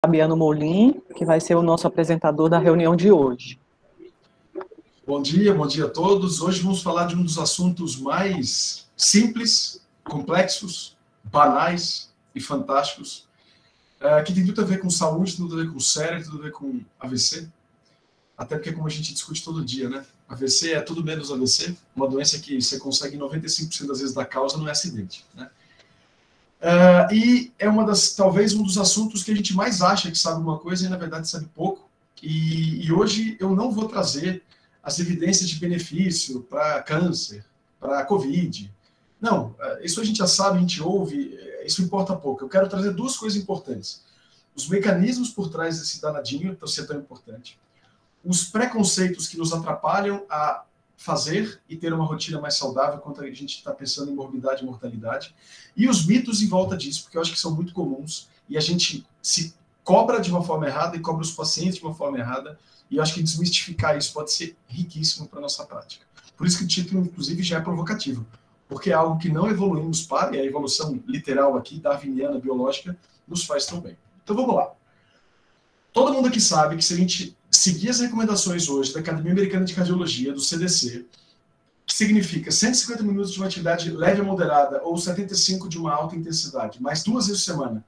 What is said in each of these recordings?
Fabiano Molim, que vai ser o nosso apresentador da reunião de hoje. Bom dia a todos. Hoje vamos falar de um dos assuntos mais simples, complexos, banais e fantásticos, que tem tudo a ver com saúde, tudo a ver com cérebro, tudo a ver com AVC. Até porque, como a gente discute todo dia, né? AVC é tudo menos AVC, uma doença que você consegue 95% das vezes da causa não é acidente, né? E é talvez um dos assuntos que a gente mais acha que sabe uma coisa e na verdade sabe pouco. E hoje eu não vou trazer as evidências de benefício para câncer, para Covid. Não, isso a gente já sabe, a gente ouve, isso importa pouco. Eu quero trazer duas coisas importantes. Os mecanismos por trás desse danadinho, então ser tão importante. Os preconceitos que nos atrapalham a fazer e ter uma rotina mais saudável quando a gente está pensando em morbidade e mortalidade. E os mitos em volta disso, porque eu acho que são muito comuns e a gente se cobra de uma forma errada e cobra os pacientes de uma forma errada. E eu acho que desmistificar isso pode ser riquíssimo para a nossa prática. Por isso que o título, inclusive, já é provocativo. Porque é algo que não evoluímos para, e a evolução literal aqui, darwiniana, biológica, nos faz tão bem. Então vamos lá. Todo mundo aqui sabe que se a gente seguir as recomendações hoje da Academia Americana de Cardiologia, do CDC, que significa 150 minutos de uma atividade leve a moderada ou 75 de uma alta intensidade, mais 2 vezes por semana,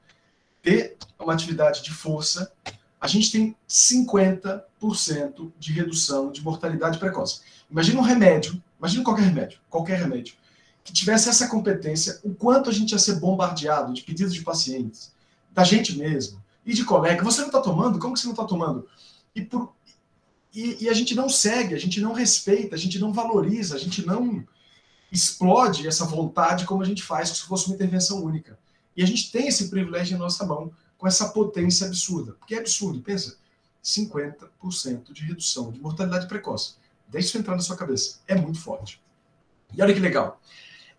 ter uma atividade de força, a gente tem 50% de redução de mortalidade precoce. Imagina um remédio, imagina qualquer remédio, que tivesse essa competência, o quanto a gente ia ser bombardeado de pedidos de pacientes, da gente mesmo, e de colega. Você não está tomando? Como que você não está tomando? E a gente não segue, a gente não respeita, a gente não valoriza, a gente não explode essa vontade como a gente faz se fosse uma intervenção única. E a gente tem esse privilégio em nossa mão, com essa potência absurda. Porque é absurdo, pensa, 50% de redução de mortalidade precoce. Deixa isso entrar na sua cabeça. É muito forte. E olha que legal.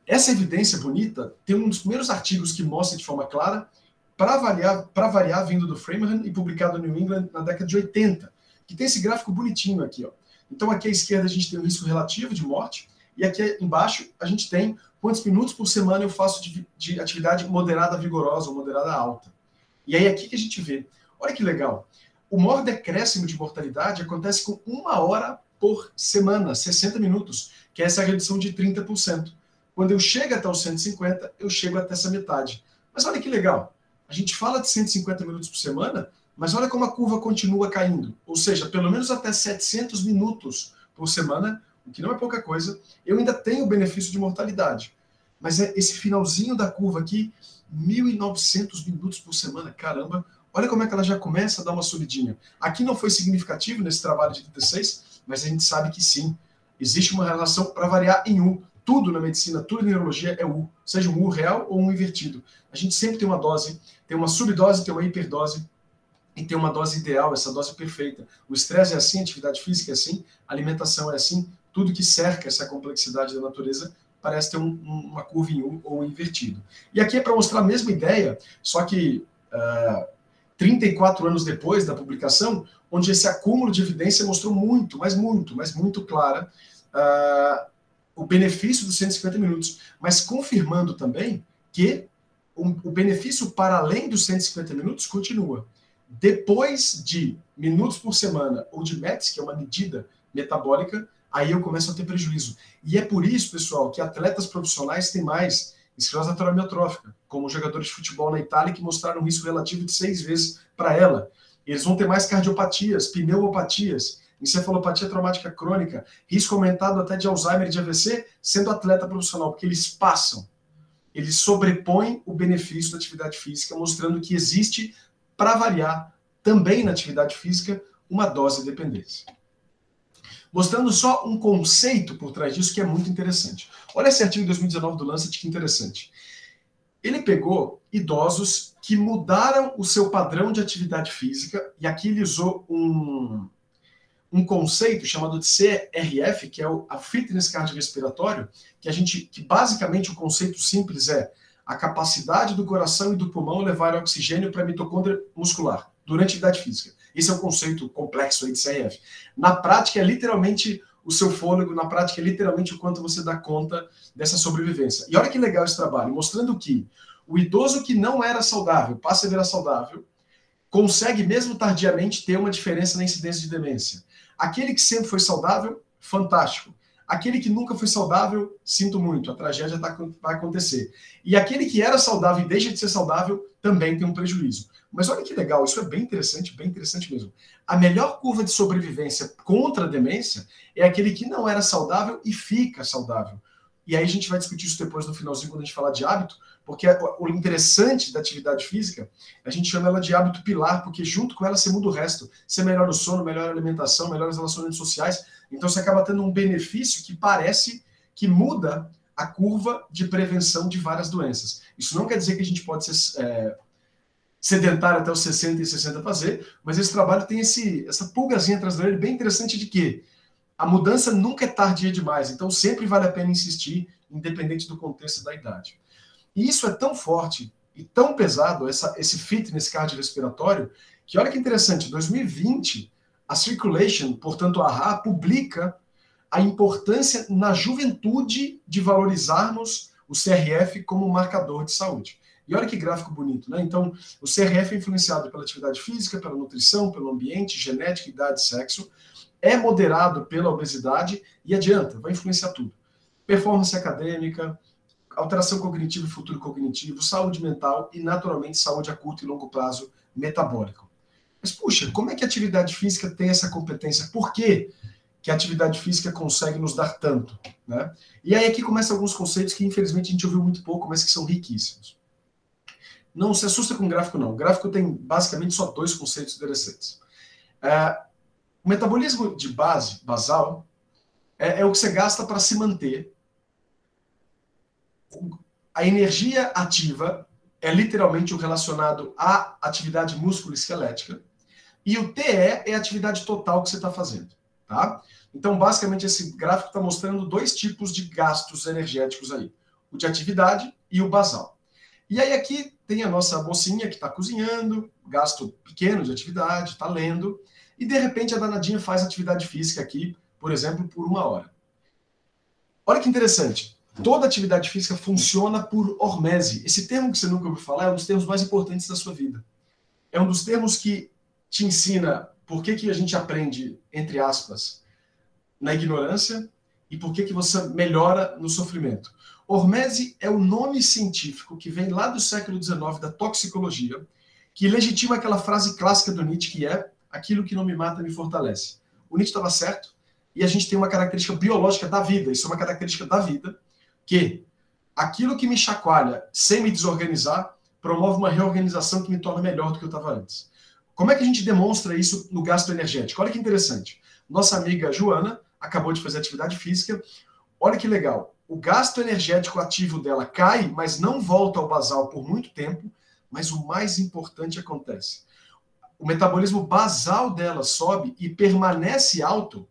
Essa evidência bonita tem um dos primeiros artigos que mostra de forma clara, para variar, vindo do Framingham e publicado no New England na década de 80, que tem esse gráfico bonitinho aqui. Ó. Então aqui à esquerda a gente tem o risco relativo de morte, e aqui embaixo a gente tem quantos minutos por semana eu faço de atividade moderada vigorosa ou moderada alta. E aí aqui que a gente vê, olha que legal, o maior decréscimo de mortalidade acontece com 1 hora por semana, 60 minutos, que é essa redução de 30%. Quando eu chego até os 150, eu chego até essa metade. Mas olha que legal, a gente fala de 150 minutos por semana, mas olha como a curva continua caindo. Ou seja, pelo menos até 700 minutos por semana, o que não é pouca coisa, eu ainda tenho o benefício de mortalidade. Mas é esse finalzinho da curva aqui, 1.900 minutos por semana, caramba, olha como é que ela já começa a dar uma subidinha. Aqui não foi significativo nesse trabalho de 36, mas a gente sabe que sim, existe uma relação para variar em U. Tudo na medicina, tudo em neurologia é U, seja um U real ou um invertido. A gente sempre tem uma dose, tem uma subdose, tem uma hiperdose, e tem uma dose ideal, essa dose perfeita. O estresse é assim, a atividade física é assim, a alimentação é assim, tudo que cerca essa complexidade da natureza parece ter uma curva em U ou invertido. E aqui é para mostrar a mesma ideia, só que 34 anos depois da publicação, onde esse acúmulo de evidência mostrou muito, mas muito clara o benefício dos 150 minutos, mas confirmando também que o benefício para além dos 150 minutos continua. Depois de minutos por semana ou de METs, que é uma medida metabólica, aí eu começo a ter prejuízo. E é por isso, pessoal, que atletas profissionais têm mais esclerose lateral amiotrófica, como jogadores de futebol na Itália que mostraram um risco relativo de 6 vezes para ela. Eles vão ter mais cardiopatias, pneumopatias, encefalopatia traumática crônica, risco aumentado até de Alzheimer e de AVC, sendo atleta profissional, porque eles sobrepõem o benefício da atividade física, mostrando que existe, para variar, também na atividade física, uma dose de dependência. Mostrando só um conceito por trás disso que é muito interessante. Olha esse artigo de 2019 do Lancet, que interessante. Ele pegou idosos que mudaram o seu padrão de atividade física, e aqui ele usou um conceito chamado de CRF, que é a fitness cardiorrespiratório, que basicamente o conceito simples é a capacidade do coração e do pulmão levar oxigênio para a mitocôndria muscular durante a atividade física. Esse é o conceito complexo aí de CRF. Na prática é literalmente o seu fôlego, na prática é literalmente o quanto você dá conta dessa sobrevivência. E olha que legal esse trabalho, mostrando que o idoso que não era saudável passa a virar saudável, consegue, mesmo tardiamente, ter uma diferença na incidência de demência. Aquele que sempre foi saudável, fantástico. Aquele que nunca foi saudável, sinto muito, a tragédia vai acontecer. E aquele que era saudável e deixa de ser saudável, também tem um prejuízo. Mas olha que legal, isso é bem interessante mesmo. A melhor curva de sobrevivência contra a demência é aquele que não era saudável e fica saudável. E aí a gente vai discutir isso depois no finalzinho, quando a gente falar de hábito, porque o interessante da atividade física, a gente chama ela de hábito pilar, porque junto com ela você muda o resto. Você melhora o sono, melhora a alimentação, melhora as relações sociais. Então você acaba tendo um benefício que parece que muda a curva de prevenção de várias doenças. Isso não quer dizer que a gente pode ser sedentário até os 60 e 60 fazer, mas esse trabalho tem essa pulgazinha atrás dele bem interessante de que a mudança nunca é tardia demais, então sempre vale a pena insistir, independente do contexto da idade. E isso é tão forte e tão pesado, esse fitness cardiorrespiratório, que olha que interessante, em 2020, a Circulation, portanto a AHA, publica a importância na juventude de valorizarmos o CRF como um marcador de saúde. E olha que gráfico bonito, né? Então, o CRF é influenciado pela atividade física, pela nutrição, pelo ambiente, genética, idade, sexo, é moderado pela obesidade e adianta, vai influenciar tudo. Performance acadêmica, alteração cognitiva e futuro cognitivo, saúde mental e, naturalmente, saúde a curto e longo prazo metabólico. Mas, puxa, como é que a atividade física tem essa competência? Por que a atividade física consegue nos dar tanto? Né? E aí aqui começam alguns conceitos que, infelizmente, a gente ouviu muito pouco, mas que são riquíssimos. Não se assusta com o gráfico, não. O gráfico tem, basicamente, só 2 conceitos interessantes. O metabolismo de base, basal, é o que você gasta para se manter. A energia ativa é literalmente o relacionado à atividade músculo-esquelética. E o TE é a atividade total que você está fazendo. Tá? Então, basicamente, esse gráfico está mostrando 2 tipos de gastos energéticos aí. O de atividade e o basal. E aí aqui tem a nossa mocinha que está cozinhando, gasto pequeno de atividade, está lendo, e de repente a danadinha faz atividade física aqui, por exemplo, por 1 hora. Olha que interessante. Toda atividade física funciona por hormese. Esse termo que você nunca ouviu falar é um dos termos mais importantes da sua vida. É um dos termos que te ensina por que a gente aprende, entre aspas, na ignorância e por que você melhora no sofrimento. Hormese é o nome científico que vem lá do século XIX da toxicologia, que legitima aquela frase clássica do Nietzsche, que é aquilo que não me mata me fortalece. O Nietzsche estava certo, e a gente tem uma característica biológica da vida, isso é uma característica da vida, que aquilo que me chacoalha sem me desorganizar promove uma reorganização que me torna melhor do que eu estava antes. Como é que a gente demonstra isso no gasto energético? Olha que interessante. Nossa amiga Joana acabou de fazer atividade física. Olha que legal. O gasto energético ativo dela cai, mas não volta ao basal por muito tempo, mas o mais importante acontece. O metabolismo basal dela sobe e permanece alto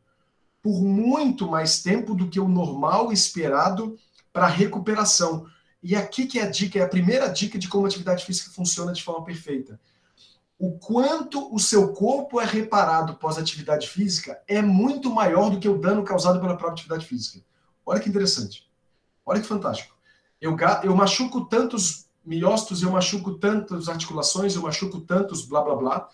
por muito mais tempo do que o normal esperado para recuperação. E aqui que é a dica, é a primeira dica de como a atividade física funciona de forma perfeita. O quanto o seu corpo é reparado pós-atividade física é muito maior do que o dano causado pela própria atividade física. Olha que interessante. Olha que fantástico. Eu machuco tantos miócitos, eu machuco tantas articulações, eu machuco tantos blá blá blá.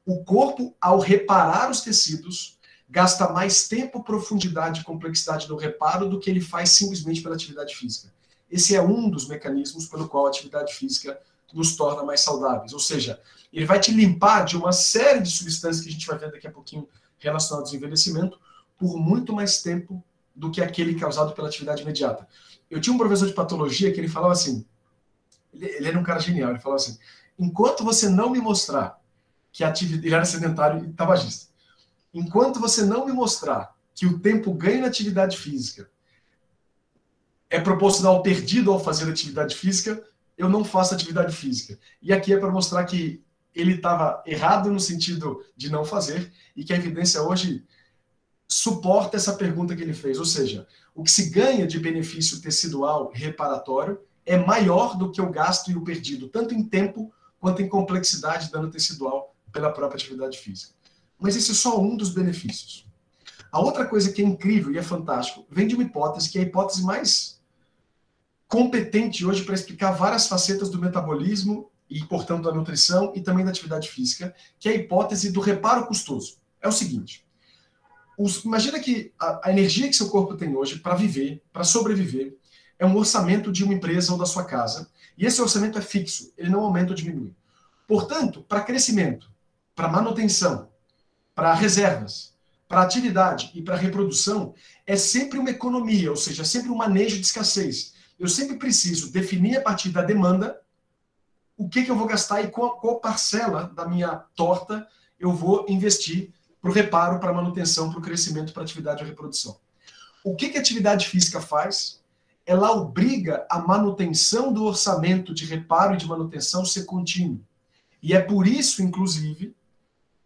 O corpo, ao reparar os tecidos, gasta mais tempo, profundidade e complexidade no reparo do que ele faz simplesmente pela atividade física. Esse é um dos mecanismos pelo qual a atividade física nos torna mais saudáveis. Ou seja, ele vai te limpar de uma série de substâncias que a gente vai ver daqui a pouquinho relacionadas ao envelhecimento por muito mais tempo do que aquele causado pela atividade imediata. Eu tinha um professor de patologia que ele falava assim, ele era um cara genial, ele falava assim, enquanto você não me mostrar que a atividade... Ele era sedentário e tabagista. Enquanto você não me mostrar que o tempo ganho na atividade física é proporcional ao perdido ao fazer atividade física, eu não faço atividade física. E aqui é para mostrar que ele estava errado no sentido de não fazer e que a evidência hoje suporta essa pergunta que ele fez. Ou seja, o que se ganha de benefício tecidual reparatório é maior do que o gasto e o perdido, tanto em tempo quanto em complexidade de dano tecidual pela própria atividade física. Mas esse é só um dos benefícios. A outra coisa que é incrível e é fantástico vem de uma hipótese que é a hipótese mais competente hoje para explicar várias facetas do metabolismo e, portanto, da nutrição e também da atividade física, que é a hipótese do reparo custoso. É o seguinte, imagina que a energia que seu corpo tem hoje para viver, para sobreviver, é um orçamento de uma empresa ou da sua casa, e esse orçamento é fixo, ele não aumenta ou diminui. Portanto, para crescimento, para manutenção, para reservas, para atividade e para reprodução, é sempre uma economia, ou seja, é sempre um manejo de escassez. Eu sempre preciso definir a partir da demanda o que eu vou gastar e qual parcela da minha torta eu vou investir para o reparo, para a manutenção, para o crescimento, para a atividade e reprodução. O que a atividade física faz? Ela obriga a manutenção do orçamento de reparo e de manutenção ser contínuo. E é por isso, inclusive,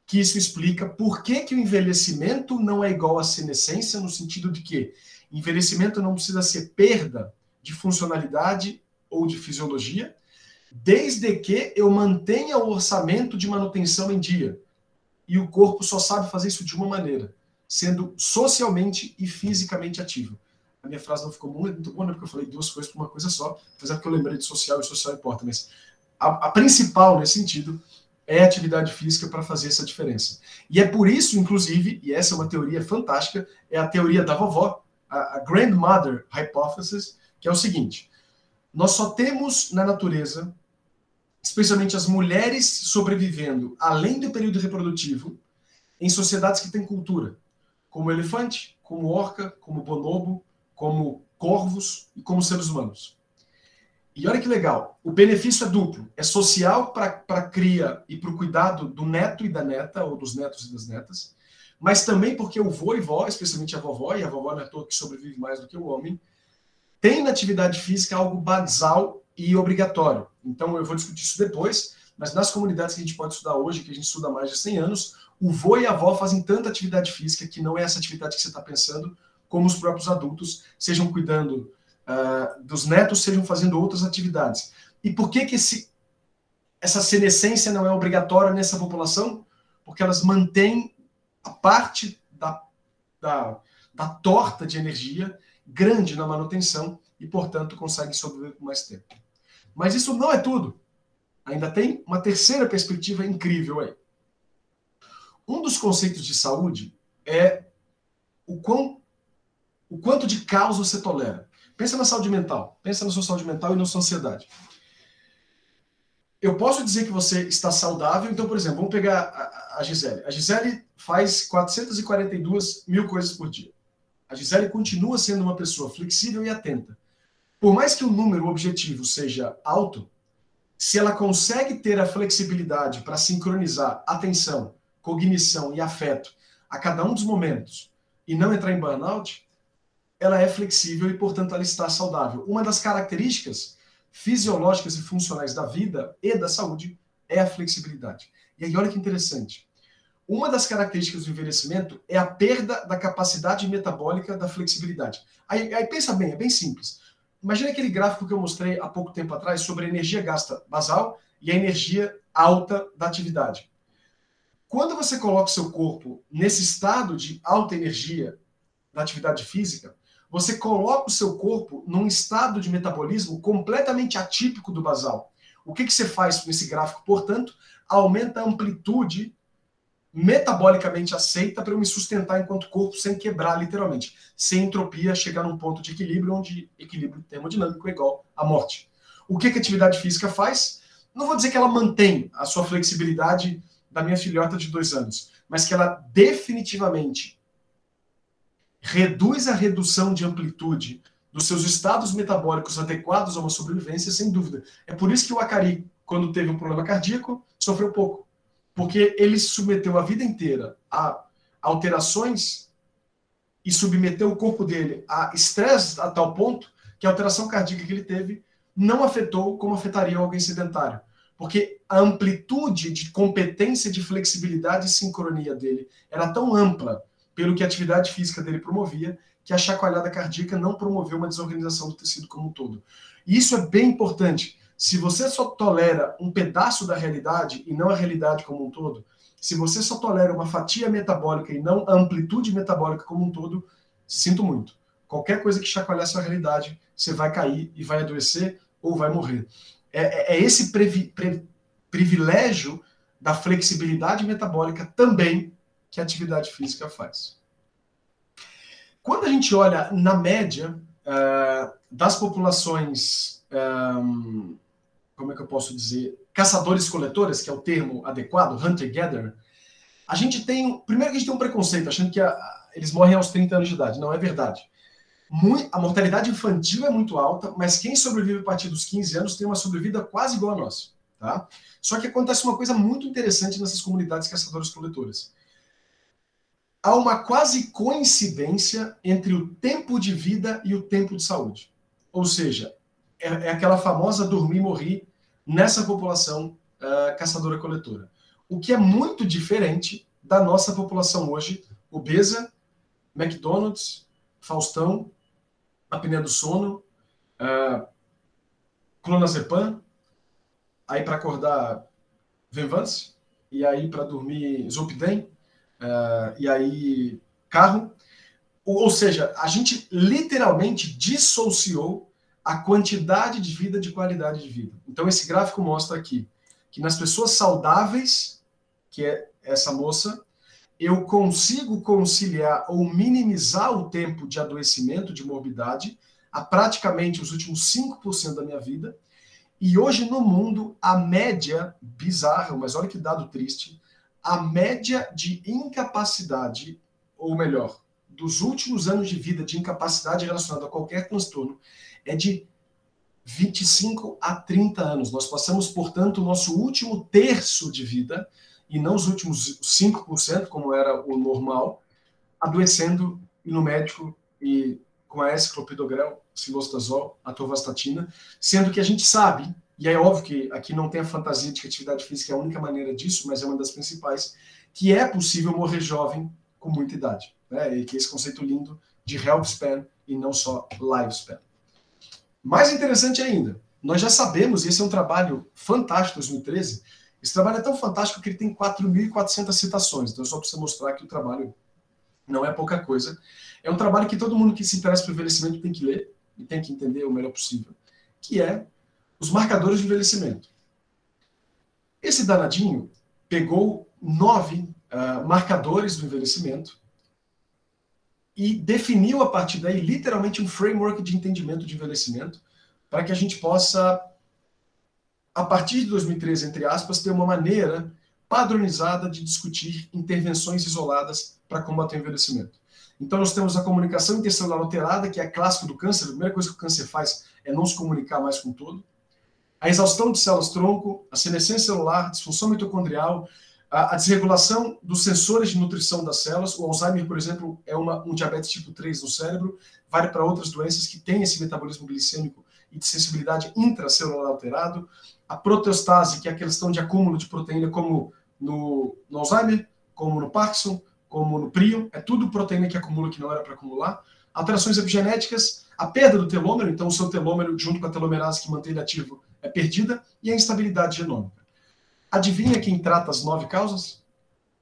que isso explica por que o envelhecimento não é igual à senescência, no sentido de que envelhecimento não precisa ser perda de funcionalidade ou de fisiologia, desde que eu mantenha o orçamento de manutenção em dia. E o corpo só sabe fazer isso de uma maneira, sendo socialmente e fisicamente ativo. A minha frase não ficou muito boa, né, porque eu falei duas coisas para uma coisa só, apesar que eu lembrei de social e social importa, mas a principal nesse sentido é a atividade física para fazer essa diferença. E é por isso, inclusive, e essa é uma teoria fantástica, é a teoria da vovó, a Grandmother Hypothesis, que é o seguinte, nós só temos na natureza, especialmente as mulheres sobrevivendo além do período reprodutivo, em sociedades que têm cultura, como elefante, como orca, como bonobo, como corvos e como seres humanos. E olha que legal, o benefício é duplo, é social para a cria e para o cuidado do neto e da neta, ou dos netos e das netas, mas também porque o vô e vó, especialmente a vovó, e a vovó não é toda que sobrevive mais do que o homem, tem na atividade física algo basal e obrigatório. Então eu vou discutir isso depois, mas nas comunidades que a gente pode estudar hoje, que a gente estuda há mais de 100 anos, o vô e a avó fazem tanta atividade física que não é essa atividade que você está pensando, como os próprios adultos, sejam cuidando dos netos, sejam fazendo outras atividades. E por que essa senescência não é obrigatória nessa população? Porque elas mantêm a parte da torta de energia grande na manutenção e, portanto, conseguem sobreviver por mais tempo. Mas isso não é tudo. Ainda tem uma terceira perspectiva incrível aí. Um dos conceitos de saúde é o quanto de caos você tolera. Pensa na saúde mental. Pensa na sua saúde mental e na sua ansiedade. Eu posso dizer que você está saudável, então, por exemplo, vamos pegar a Gisele. A Gisele faz 442 mil coisas por dia. A Gisele continua sendo uma pessoa flexível e atenta. Por mais que o número objetivo seja alto, se ela consegue ter a flexibilidade para sincronizar atenção, cognição e afeto a cada um dos momentos e não entrar em burnout, ela é flexível e, portanto, ela está saudável. Uma das características fisiológicas e funcionais da vida e da saúde é a flexibilidade. E aí, olha que interessante. Uma das características do envelhecimento é a perda da capacidade metabólica da flexibilidade. Aí pensa bem, é bem simples. Imagina aquele gráfico que eu mostrei há pouco tempo atrás sobre a energia gasta basal e a energia alta da atividade. Quando você coloca o seu corpo nesse estado de alta energia da atividade física, você coloca o seu corpo num estado de metabolismo completamente atípico do basal. O que você faz nesse gráfico, portanto? Aumenta a amplitude metabolicamente aceita para eu me sustentar enquanto corpo sem quebrar, literalmente. Sem entropia, chegar num ponto de equilíbrio, onde equilíbrio termodinâmico é igual à morte. O que a atividade física faz? Não vou dizer que ela mantém a sua flexibilidade da minha filhota de 2 anos, mas que ela definitivamente reduz a redução de amplitude dos seus estados metabólicos adequados a uma sobrevivência, sem dúvida. É por isso que o Acari, quando teve um problema cardíaco, sofreu pouco. Porque ele se submeteu a vida inteira a alterações e submeteu o corpo dele a estresse a tal ponto que a alteração cardíaca que ele teve não afetou como afetaria alguém sedentário. Porque a amplitude de competência, de flexibilidade e sincronia dele era tão ampla pelo que a atividade física dele promovia, que a chacoalhada cardíaca não promoveu uma desorganização do tecido como um todo. E isso é bem importante. Se você só tolera um pedaço da realidade e não a realidade como um todo, se você só tolera uma fatia metabólica e não a amplitude metabólica como um todo, sinto muito. Qualquer coisa que chacoalhar sua realidade, você vai cair e vai adoecer ou vai morrer. É esse privilégio da flexibilidade metabólica também que a atividade física faz. Quando a gente olha na média das populações, como é que eu posso dizer, caçadores-coletores, que é o termo adequado, hunter-gatherer, a gente tem, primeiro que a gente tem um preconceito, achando que eles morrem aos 30 anos de idade. Não é verdade. A mortalidade infantil é muito alta, mas quem sobrevive a partir dos 15 anos tem uma sobrevida quase igual a nossa. Tá? Só que acontece uma coisa muito interessante nessas comunidades caçadores-coletoras. Há uma quase coincidência entre o tempo de vida e o tempo de saúde. Ou seja, é aquela famosa dormir e morrer nessa população caçadora-coletora. O que é muito diferente da nossa população hoje, obesa, McDonald's, Faustão, apneia do sono, clonazepam, aí para acordar Venvance, e aí para dormir Zolpidem, e aí carro. Ou seja, a gente literalmente dissociou a quantidade de vida de qualidade de vida. Então esse gráfico mostra aqui que nas pessoas saudáveis, que é essa moça, eu consigo conciliar ou minimizar o tempo de adoecimento, de morbidade, a praticamente os últimos 5% da minha vida. E hoje no mundo, a média, bizarra, mas olha que dado triste, a média de incapacidade, ou melhor, dos últimos anos de vida de incapacidade relacionada a qualquer transtorno, é de 25 a 30 anos. Nós passamos, portanto, o nosso último terço de vida, e não os últimos 5%, como era o normal, adoecendo no médico e com a S-clopidogrel, cilostazol, atorvastatina, sendo que a gente sabe, e é óbvio que aqui não tem a fantasia de que a atividade física é a única maneira disso, mas é uma das principais, que é possível morrer jovem com muita idade. Né? E que é esse conceito lindo de health span e não só lifespan. Mais interessante ainda, nós já sabemos, e esse é um trabalho fantástico, 2013, esse trabalho é tão fantástico que ele tem 4.400 citações, então só precisa mostrar que o trabalho não é pouca coisa. É um trabalho que todo mundo que se interessa por envelhecimento tem que ler e tem que entender o melhor possível, que é os marcadores de envelhecimento. Esse danadinho pegou 9 marcadores do envelhecimento e definiu a partir daí literalmente um framework de entendimento de envelhecimento para que a gente possa, a partir de 2013, entre aspas, ter uma maneira padronizada de discutir intervenções isoladas para combater o envelhecimento. Então nós temos a comunicação intercelular alterada, que é clássico do câncer. A primeira coisa que o câncer faz é não se comunicar mais com o todo. A exaustão de células-tronco, a senescência celular, a disfunção mitocondrial, a desregulação dos sensores de nutrição das células. O Alzheimer, por exemplo, é um diabetes tipo 3 no cérebro, vai para outras doenças que têm esse metabolismo glicêmico e de sensibilidade intracelular alterado. A proteostase, que é a questão de acúmulo de proteína, como no Alzheimer, como no Parkinson, como no prion, é tudo proteína que acumula que não era para acumular. Alterações epigenéticas, a perda do telômero, então o seu telômero, junto com a telomerase que mantém ele ativo, é perdida, e a instabilidade genômica. Adivinha quem trata as 9 causas?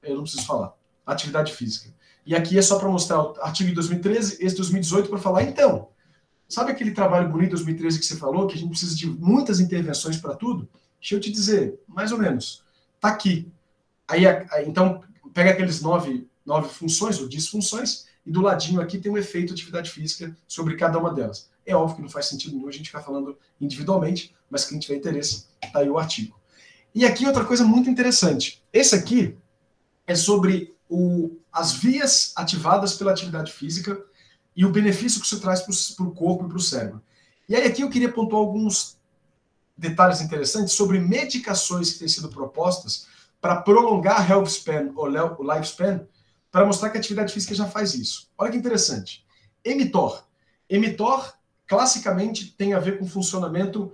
Eu não preciso falar. Atividade física. E aqui é só para mostrar o artigo de 2013, esse de 2018, para falar, então, sabe aquele trabalho bonito de 2013 que você falou, que a gente precisa de muitas intervenções para tudo? Deixa eu te dizer, mais ou menos. Está aqui. Aí, então, pega aqueles 9 funções ou disfunções, e do ladinho aqui tem um efeito de atividade física sobre cada uma delas. É óbvio que não faz sentido nenhum a gente ficar falando individualmente, mas quem tiver interesse, está aí o artigo. E aqui outra coisa muito interessante. Esse aqui é sobre as vias ativadas pela atividade física e o benefício que isso traz para o corpo e para o cérebro. E aí aqui eu queria pontuar alguns detalhes interessantes sobre medicações que têm sido propostas para prolongar health span ou lifespan, para mostrar que a atividade física já faz isso. Olha que interessante. Mtor. Mtor, classicamente, tem a ver com o funcionamento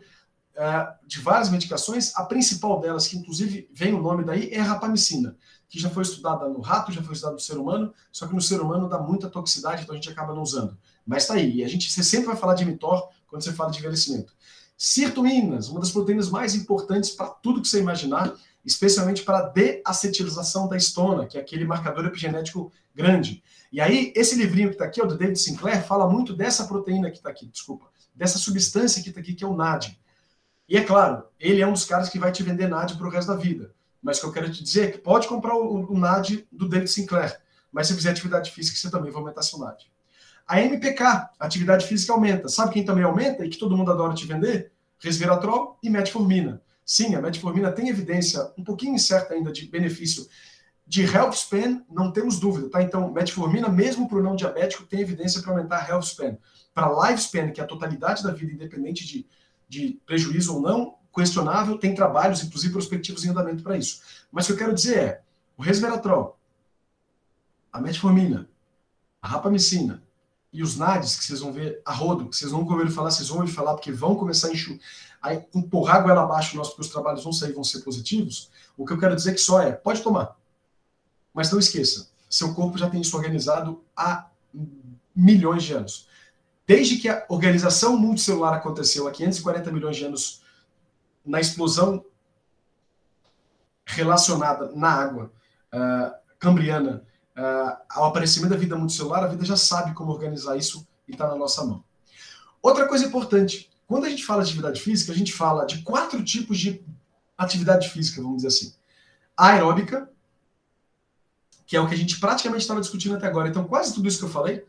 de várias medicações. A principal delas, que inclusive vem o nome daí, é a rapamicina, que já foi estudada no rato, já foi estudada no ser humano, só que no ser humano dá muita toxicidade, então a gente acaba não usando. Mas está aí. E você sempre vai falar de mTOR quando você fala de envelhecimento. Sirtuínas, uma das proteínas mais importantes para tudo que você imaginar, especialmente para a deacetilização da histona, que é aquele marcador epigenético grande. E aí, esse livrinho que está aqui, o do David Sinclair, fala muito dessa proteína que está aqui, dessa substância que está aqui, que é o NAD. E é claro, ele é um dos caras que vai te vender NAD para o resto da vida. Mas o que eu quero te dizer é que pode comprar o NAD do David Sinclair, mas se fizer atividade física, você também vai aumentar seu NAD. A MPK, atividade física aumenta. Sabe quem também aumenta e que todo mundo adora te vender? Resveratrol e metformina. Sim, a metformina tem evidência um pouquinho incerta ainda de benefício. De health span, não temos dúvida, tá? Então, metformina, mesmo para o não diabético, tem evidência para aumentar a health span. Para lifespan, que é a totalidade da vida, independente de prejuízo ou não, questionável, tem trabalhos, inclusive prospectivos em andamento para isso. Mas o que eu quero dizer é, o resveratrol, a metformina, a rapamicina e os NADs, que vocês vão ver a rodo, que vocês não ouviram falar, vocês vão ouvir falar, porque vão começar a empurrar a goela abaixo nós, porque os trabalhos vão sair, vão ser positivos. O que eu quero dizer que só é, pode tomar. Mas não esqueça, seu corpo já tem isso organizado há milhões de anos. Desde que a organização multicelular aconteceu há 540 milhões de anos, na explosão relacionada na água cambriana, ao aparecimento da vida multicelular, a vida já sabe como organizar isso e está na nossa mão. Outra coisa importante, quando a gente fala de atividade física, a gente fala de 4 tipos de atividade física, vamos dizer assim. A aeróbica, que é o que a gente praticamente estava discutindo até agora. Então, quase tudo isso que eu falei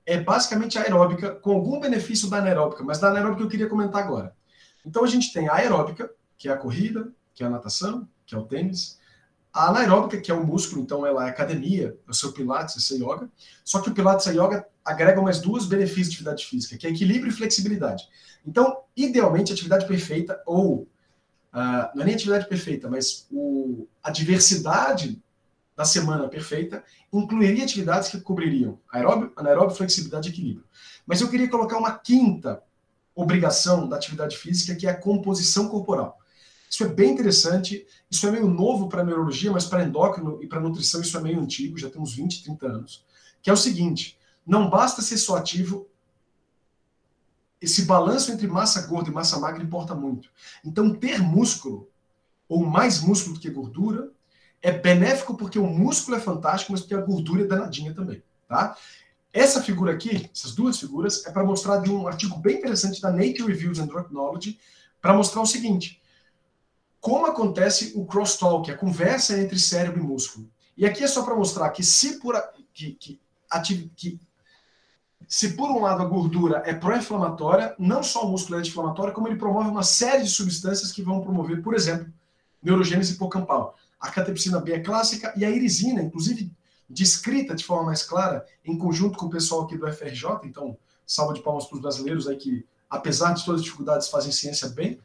é basicamente aeróbica, com algum benefício da anaeróbica, mas da anaeróbica eu queria comentar agora. Então, a gente tem a aeróbica, que é a corrida, que é a natação, que é o tênis. A anaeróbica, que é o músculo, então ela é academia, é o seu pilates, é o seu yoga. Só que o pilates e a yoga agregam mais 2 benefícios de atividade física, que é equilíbrio e flexibilidade. Então, idealmente, a atividade perfeita, ou não é nem atividade perfeita, mas a diversidade da semana perfeita, incluiria atividades que cobririam anaeróbio, flexibilidade e equilíbrio. Mas eu queria colocar uma 5ª obrigação da atividade física, que é a composição corporal. Isso é bem interessante, isso é meio novo para a neurologia, mas para endócrino e para nutrição isso é meio antigo, já tem uns 20, 30 anos, que é o seguinte, não basta ser só ativo, esse balanço entre massa gorda e massa magra importa muito. Então ter músculo, ou mais músculo do que gordura, é benéfico porque o músculo é fantástico, mas porque a gordura é danadinha também, tá? Essa figura aqui, essas 2 figuras, é para mostrar de um artigo bem interessante da Nature Reviews in Endocrinology, para mostrar o seguinte, como acontece o crosstalk, a conversa entre cérebro e músculo. E aqui é só para mostrar que se por um lado a gordura é pró-inflamatória, não só o músculo é anti-inflamatório, como ele promove uma série de substâncias que vão promover, por exemplo, neurogênese hipocampal. A catepsina B é clássica e a irisina, inclusive descrita de forma mais clara, em conjunto com o pessoal aqui do FRJ, então salva de palmas para os brasileiros aí que, apesar de todas as dificuldades, fazem ciência bem,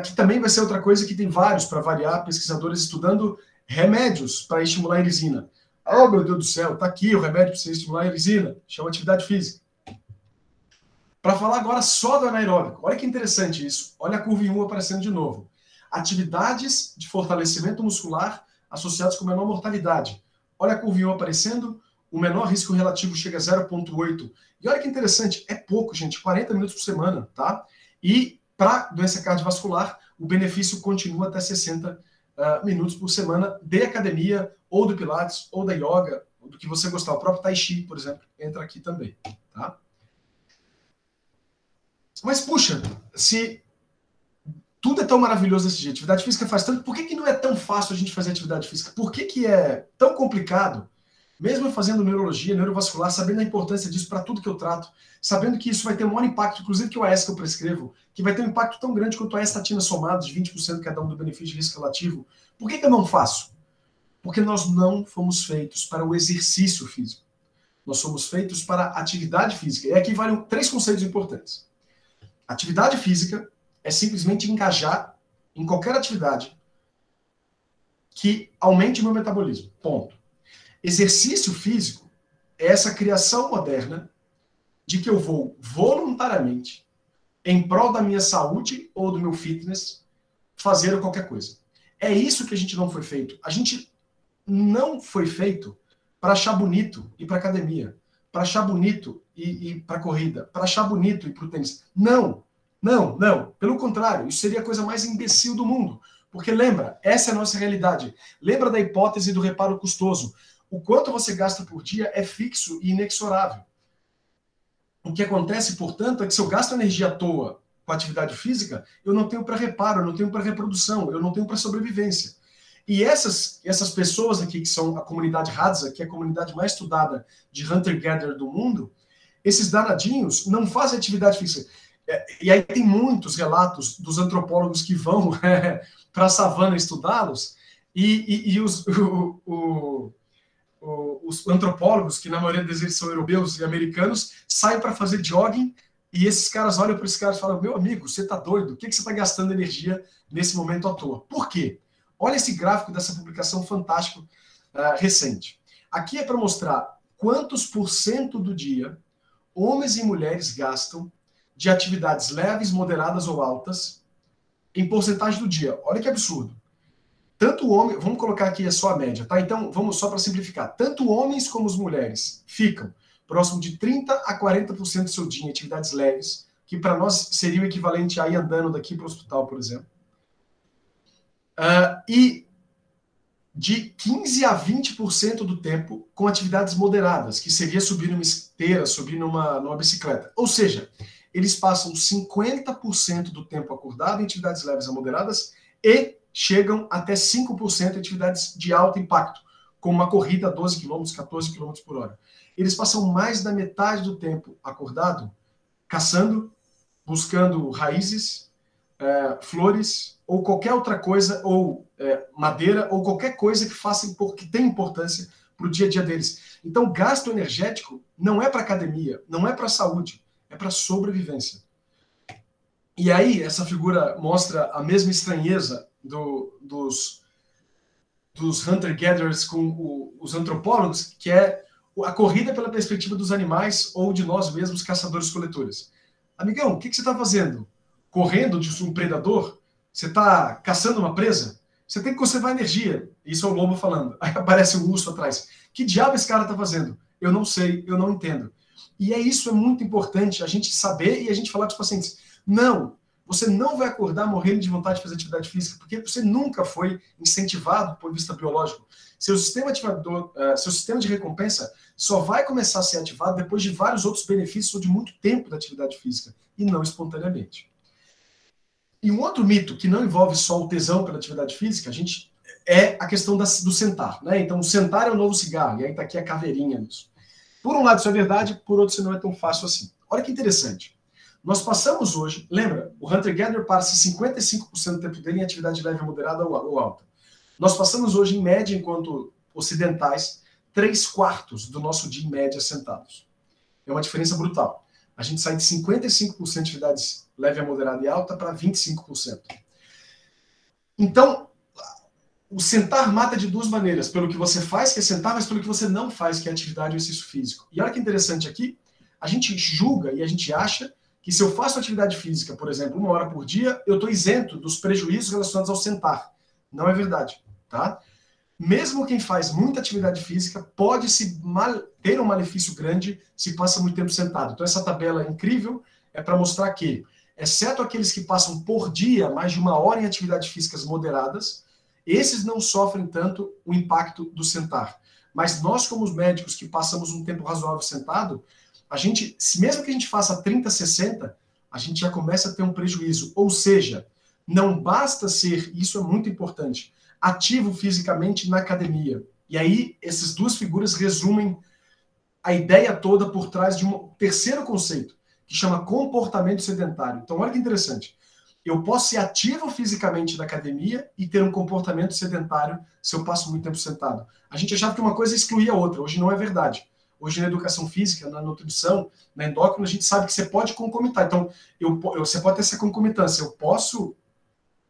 que também vai ser outra coisa que tem vários, para variar, pesquisadores estudando remédios para estimular a irisina. Oh, meu Deus do céu, tá aqui o remédio para você estimular a irisina, chama atividade física. Para falar agora só do anaeróbico, olha que interessante isso, olha a curva em 1 aparecendo de novo. Atividades de fortalecimento muscular associadas com menor mortalidade. Olha a curva em 1 aparecendo, o menor risco relativo chega a 0,8. E olha que interessante, é pouco, gente, 40 minutos por semana, tá? E para doença cardiovascular, o benefício continua até 60 minutos por semana de academia, ou do pilates, ou da yoga, ou do que você gostar. O próprio tai chi, por exemplo, entra aqui também, tá? Mas, puxa, se tudo é tão maravilhoso desse jeito, atividade física faz tanto, por que não é tão fácil a gente fazer atividade física? Por que é tão complicado? Mesmo eu fazendo neurologia, neurovascular, sabendo a importância disso para tudo que eu trato, sabendo que isso vai ter um maior impacto, inclusive que o AS que eu prescrevo, que vai ter um impacto tão grande quanto a estatina somada, de 20% cada um do benefício de risco relativo, por que eu não faço? Porque nós não fomos feitos para o exercício físico. Nós somos feitos para a atividade física. E aqui valem 3 conceitos importantes. Atividade física é simplesmente engajar em qualquer atividade que aumente o meu metabolismo. Ponto. Exercício físico é essa criação moderna de que eu vou voluntariamente, em prol da minha saúde ou do meu fitness, fazer qualquer coisa. É isso que a gente não foi feito. A gente não foi feito para achar bonito ir para academia, para achar bonito ir para corrida, para achar bonito ir para o tênis. Não, não, não. Pelo contrário, isso seria a coisa mais imbecil do mundo. Porque lembra, essa é a nossa realidade. Lembra da hipótese do reparo custoso. O quanto você gasta por dia é fixo e inexorável. O que acontece, portanto, é que se eu gasto energia à toa com atividade física, eu não tenho para reparo, eu não tenho para reprodução, eu não tenho para sobrevivência. E essas pessoas aqui, que são a comunidade Hadza, que é a comunidade mais estudada de hunter-gatherer do mundo, esses danadinhos não fazem atividade física. E aí tem muitos relatos dos antropólogos que vão para a savana estudá-los, e os antropólogos, que na maioria deles são europeus e americanos, saem para fazer jogging, e esses caras olham para esses caras e falam: meu amigo, você está doido? O que você está gastando energia nesse momento à toa? Por quê? Olha esse gráfico dessa publicação fantástico recente. Aqui é para mostrar quantos por cento do dia homens e mulheres gastam de atividades leves, moderadas ou altas em porcentagem do dia. Olha que absurdo. Tanto homem, vamos colocar aqui só a média, tá? Então, vamos só para simplificar. Tanto homens como as mulheres ficam próximo de 30% a 40% do seu dia em atividades leves, que para nós seria o equivalente a ir andando daqui para o hospital, por exemplo. E de 15% a 20% do tempo com atividades moderadas, que seria subir numa esteira, subir numa bicicleta. Ou seja, eles passam 50% do tempo acordado em atividades leves a moderadas e chegam até 5% em atividades de alto impacto, como uma corrida a 12 km, 14 km por hora. Eles passam mais da metade do tempo acordado, caçando, buscando raízes, flores, ou qualquer outra coisa, ou madeira, ou qualquer coisa que faça, que tenha importância para o dia a dia deles. Então, gasto energético não é para academia, não é para saúde, é para sobrevivência. E aí, essa figura mostra a mesma estranheza dos hunter-gatherers com os antropólogos, que é a corrida pela perspectiva dos animais ou de nós mesmos, caçadores-coletores. Amigão, o que você está fazendo? Correndo de um predador? Você está caçando uma presa? Você tem que conservar energia. Isso é o lobo falando. Aí aparece o urso atrás. Que diabo esse cara está fazendo? Eu não sei, eu não entendo. E isso é muito importante, a gente saber e a gente falar com os pacientes. Não, você não vai acordar morrendo de vontade de fazer atividade física, porque você nunca foi incentivado do ponto de vista biológico. Seu sistema de recompensa só vai começar a ser ativado depois de vários outros benefícios ou de muito tempo da atividade física, e não espontaneamente. E um outro mito, que não envolve só o tesão pela atividade física, é a questão do sentar. Né? Então, o sentar é o novo cigarro, e aí está aqui a caveirinha nisso. Por um lado isso é verdade, por outro isso não é tão fácil assim. Olha que interessante. Nós passamos hoje, lembra, o hunter-gatherer passa 55% do tempo dele em atividade leve, moderada ou alta. Nós passamos hoje, em média, enquanto ocidentais, 3/4 do nosso dia em média sentados. É uma diferença brutal. A gente sai de 55% de atividades leve, moderada e alta para 25%. Então, o sentar mata de duas maneiras. Pelo que você faz, que é sentar, mas pelo que você não faz, que é atividade ou exercício físico. E olha que interessante aqui, a gente julga e a gente acha que se eu faço atividade física, por exemplo, 1 hora por dia, eu estou isento dos prejuízos relacionados ao sentar. Não é verdade, tá? Mesmo quem faz muita atividade física pode ter um malefício grande se passa muito tempo sentado. Então essa tabela incrível é para mostrar que, exceto aqueles que passam por dia mais de 1 hora em atividades físicas moderadas, esses não sofrem tanto o impacto do sentar. Mas nós, como os médicos que passamos um tempo razoável sentado, mesmo que a gente faça 30, 60, a gente já começa a ter um prejuízo. Ou seja, não basta ser, isso é muito importante, ativo fisicamente na academia. E aí, essas duas figuras resumem a ideia toda por trás de um terceiro conceito, que chama comportamento sedentário. Então, olha que interessante. Eu posso ser ativo fisicamente na academia e ter um comportamento sedentário se eu passo muito tempo sentado. A gente achava que uma coisa excluía a outra. Hoje não é verdade. Hoje na educação física, na nutrição, na endócrina, a gente sabe que você pode concomitar. Então, você pode ter essa concomitância. Eu posso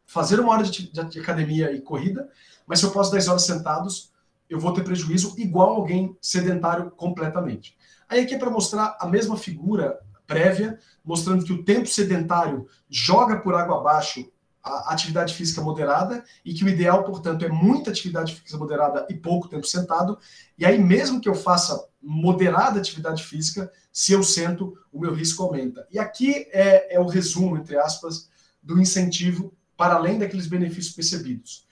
fazer 1 hora de academia e corrida, mas se eu passo 10 horas sentados, eu vou ter prejuízo igual alguém sedentário completamente. Aí aqui é para mostrar a mesma figura prévia, mostrando que o tempo sedentário joga por água abaixo a atividade física moderada e que o ideal, portanto, é muita atividade física moderada e pouco tempo sentado. E aí, mesmo que eu faça moderada atividade física, se eu sento, o meu risco aumenta. E aqui é o resumo, entre aspas, do incentivo para além daqueles benefícios percebidos.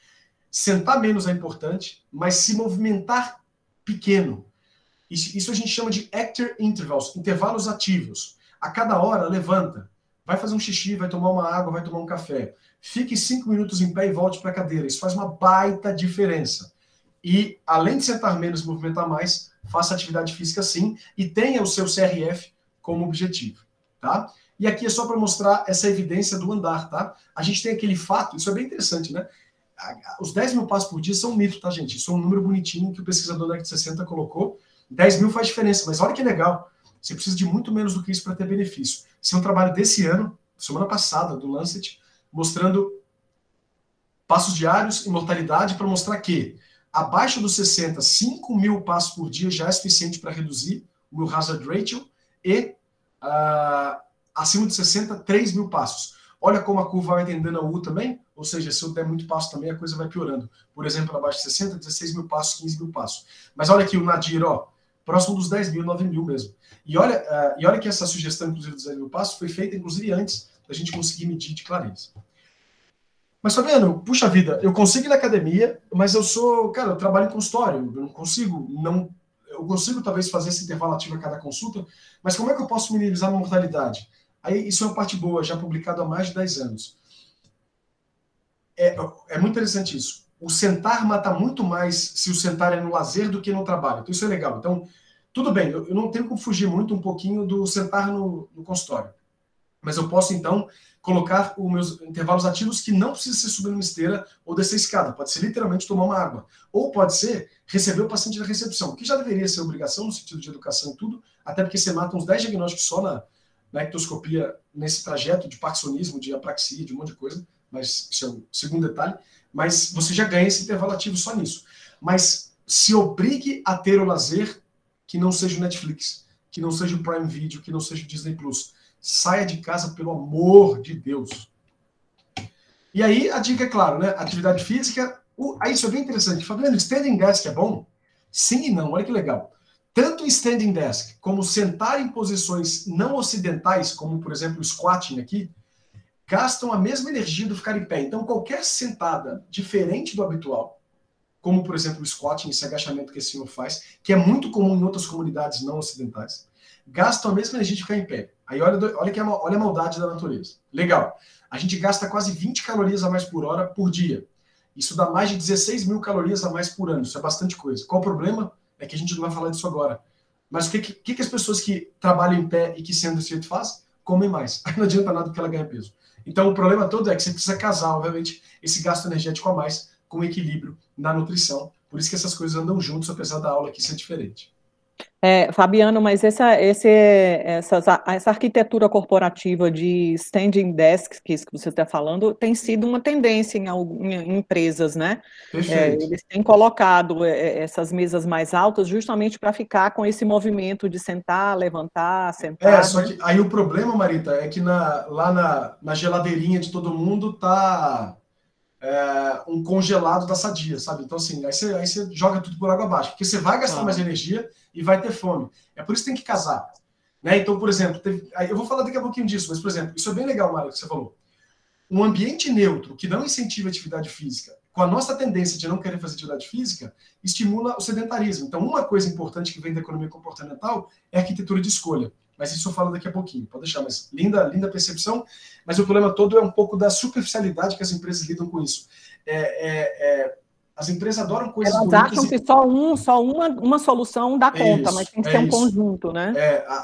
Sentar menos é importante, mas se movimentar pequeno. Isso a gente chama de actor intervals, intervalos ativos. A cada hora, levanta, vai fazer um xixi, vai tomar uma água, vai tomar um café. Fique 5 minutos em pé e volte para a cadeira. Isso faz uma baita diferença. E, além de sentar menos e movimentar mais, faça atividade física sim e tenha o seu CRF como objetivo, tá? E aqui é só para mostrar essa evidência do andar, tá? A gente tem aquele fato, isso é bem interessante, né? Os 10 mil passos por dia são um mito, tá, gente? Isso é um número bonitinho que o pesquisador da NECT60 colocou. 10 mil faz diferença, mas olha que legal. Você precisa de muito menos do que isso para ter benefício. Esse é um trabalho desse ano, semana passada, do Lancet, mostrando passos diários e mortalidade para mostrar que abaixo dos 60, 5 mil passos por dia já é suficiente para reduzir o meu hazard ratio e acima de 60, 3 mil passos. Olha como a curva vai tendendo a U também, ou seja, se eu der muito passo também, a coisa vai piorando. Por exemplo, abaixo de 60, 16 mil passos, 15 mil passos. Mas olha aqui o Nadir, ó, próximo dos 10 mil, 9 mil mesmo. E olha que essa sugestão, inclusive, dos 10 mil passos, foi feita, inclusive, antes da gente conseguir medir de clareza. Mas, Fabiano, puxa vida, eu consigo ir na academia, mas eu trabalho em consultório, eu não consigo, eu consigo talvez fazer esse intervalo ativo a cada consulta, mas como é que eu posso minimizar a mortalidade? Aí, isso é uma parte boa, já publicado há mais de 10 anos. É muito interessante isso. O sentar mata muito mais se o sentar é no lazer do que no trabalho. Então, isso é legal. Então, tudo bem, eu não tenho como fugir muito um pouquinho do sentar no consultório. Mas eu posso, então, colocar os meus intervalos ativos que não precisa ser subir numa esteira ou descer escada. Pode ser literalmente tomar uma água. Ou pode ser receber o paciente na recepção, que já deveria ser obrigação no sentido de educação e tudo, até porque você mata uns 10 diagnósticos só na ectoscopia, nesse trajeto de parkinsonismo, de apraxia, de um monte de coisa, mas isso é o segundo detalhe. Mas você já ganha esse intervalo ativo só nisso. Mas se obrigue a ter o lazer que não seja o Netflix, que não seja o Prime Video, que não seja o Disney Plus. Saia de casa, pelo amor de Deus. E aí, a dica é claro, né? Atividade física. Aí isso é bem interessante. Fabiano, standing desk é bom? Sim e não, olha que legal. Tanto standing desk como sentar em posições não ocidentais, como, por exemplo, o squatting aqui, gastam a mesma energia do ficar em pé. Então, qualquer sentada diferente do habitual, como, por exemplo, o squatting, esse agachamento que esse senhor faz, que é muito comum em outras comunidades não ocidentais, gastam a mesma energia de ficar em pé. Aí olha a maldade da natureza. Legal. A gente gasta quase 20 calorias a mais por hora por dia. Isso dá mais de 16 mil calorias a mais por ano. Isso é bastante coisa. Qual o problema? É que a gente não vai falar disso agora. Mas o que as pessoas que trabalham em pé e que sendo desse jeito fazem? Comem mais. Aí não adianta nada porque ela ganha peso. Então o problema todo é que você precisa casar, obviamente, esse gasto energético a mais com equilíbrio na nutrição. Por isso que essas coisas andam juntos, apesar da aula aqui ser diferente. Fabiano, mas essa arquitetura corporativa de standing desks, que isso que você está falando, tem sido uma tendência em empresas, né? Perfeito. Eles têm colocado essas mesas mais altas justamente para ficar com esse movimento de sentar, levantar, sentar. Só que aí o problema, Marita, é que lá na geladeirinha de todo mundo tá um congelado da Sadia, sabe? Então, assim, aí você joga tudo por água abaixo, porque você vai gastar mais energia e vai ter fome. É por isso que tem que casar. Né? Então, por exemplo, eu vou falar daqui a pouquinho disso, mas, por exemplo, isso é bem legal, Mário, que você falou. Um ambiente neutro que não incentiva a atividade física, com a nossa tendência de não querer fazer atividade física, estimula o sedentarismo. Então, uma coisa importante que vem da economia comportamental é a arquitetura de escolha. Mas isso eu falo daqui a pouquinho, pode deixar. Mas linda percepção, mas o problema todo é um pouco da superficialidade que as empresas lidam com isso. As empresas adoram coisas bonitas. Elas acham que só uma solução dá conta, mas tem que ser um conjunto, né?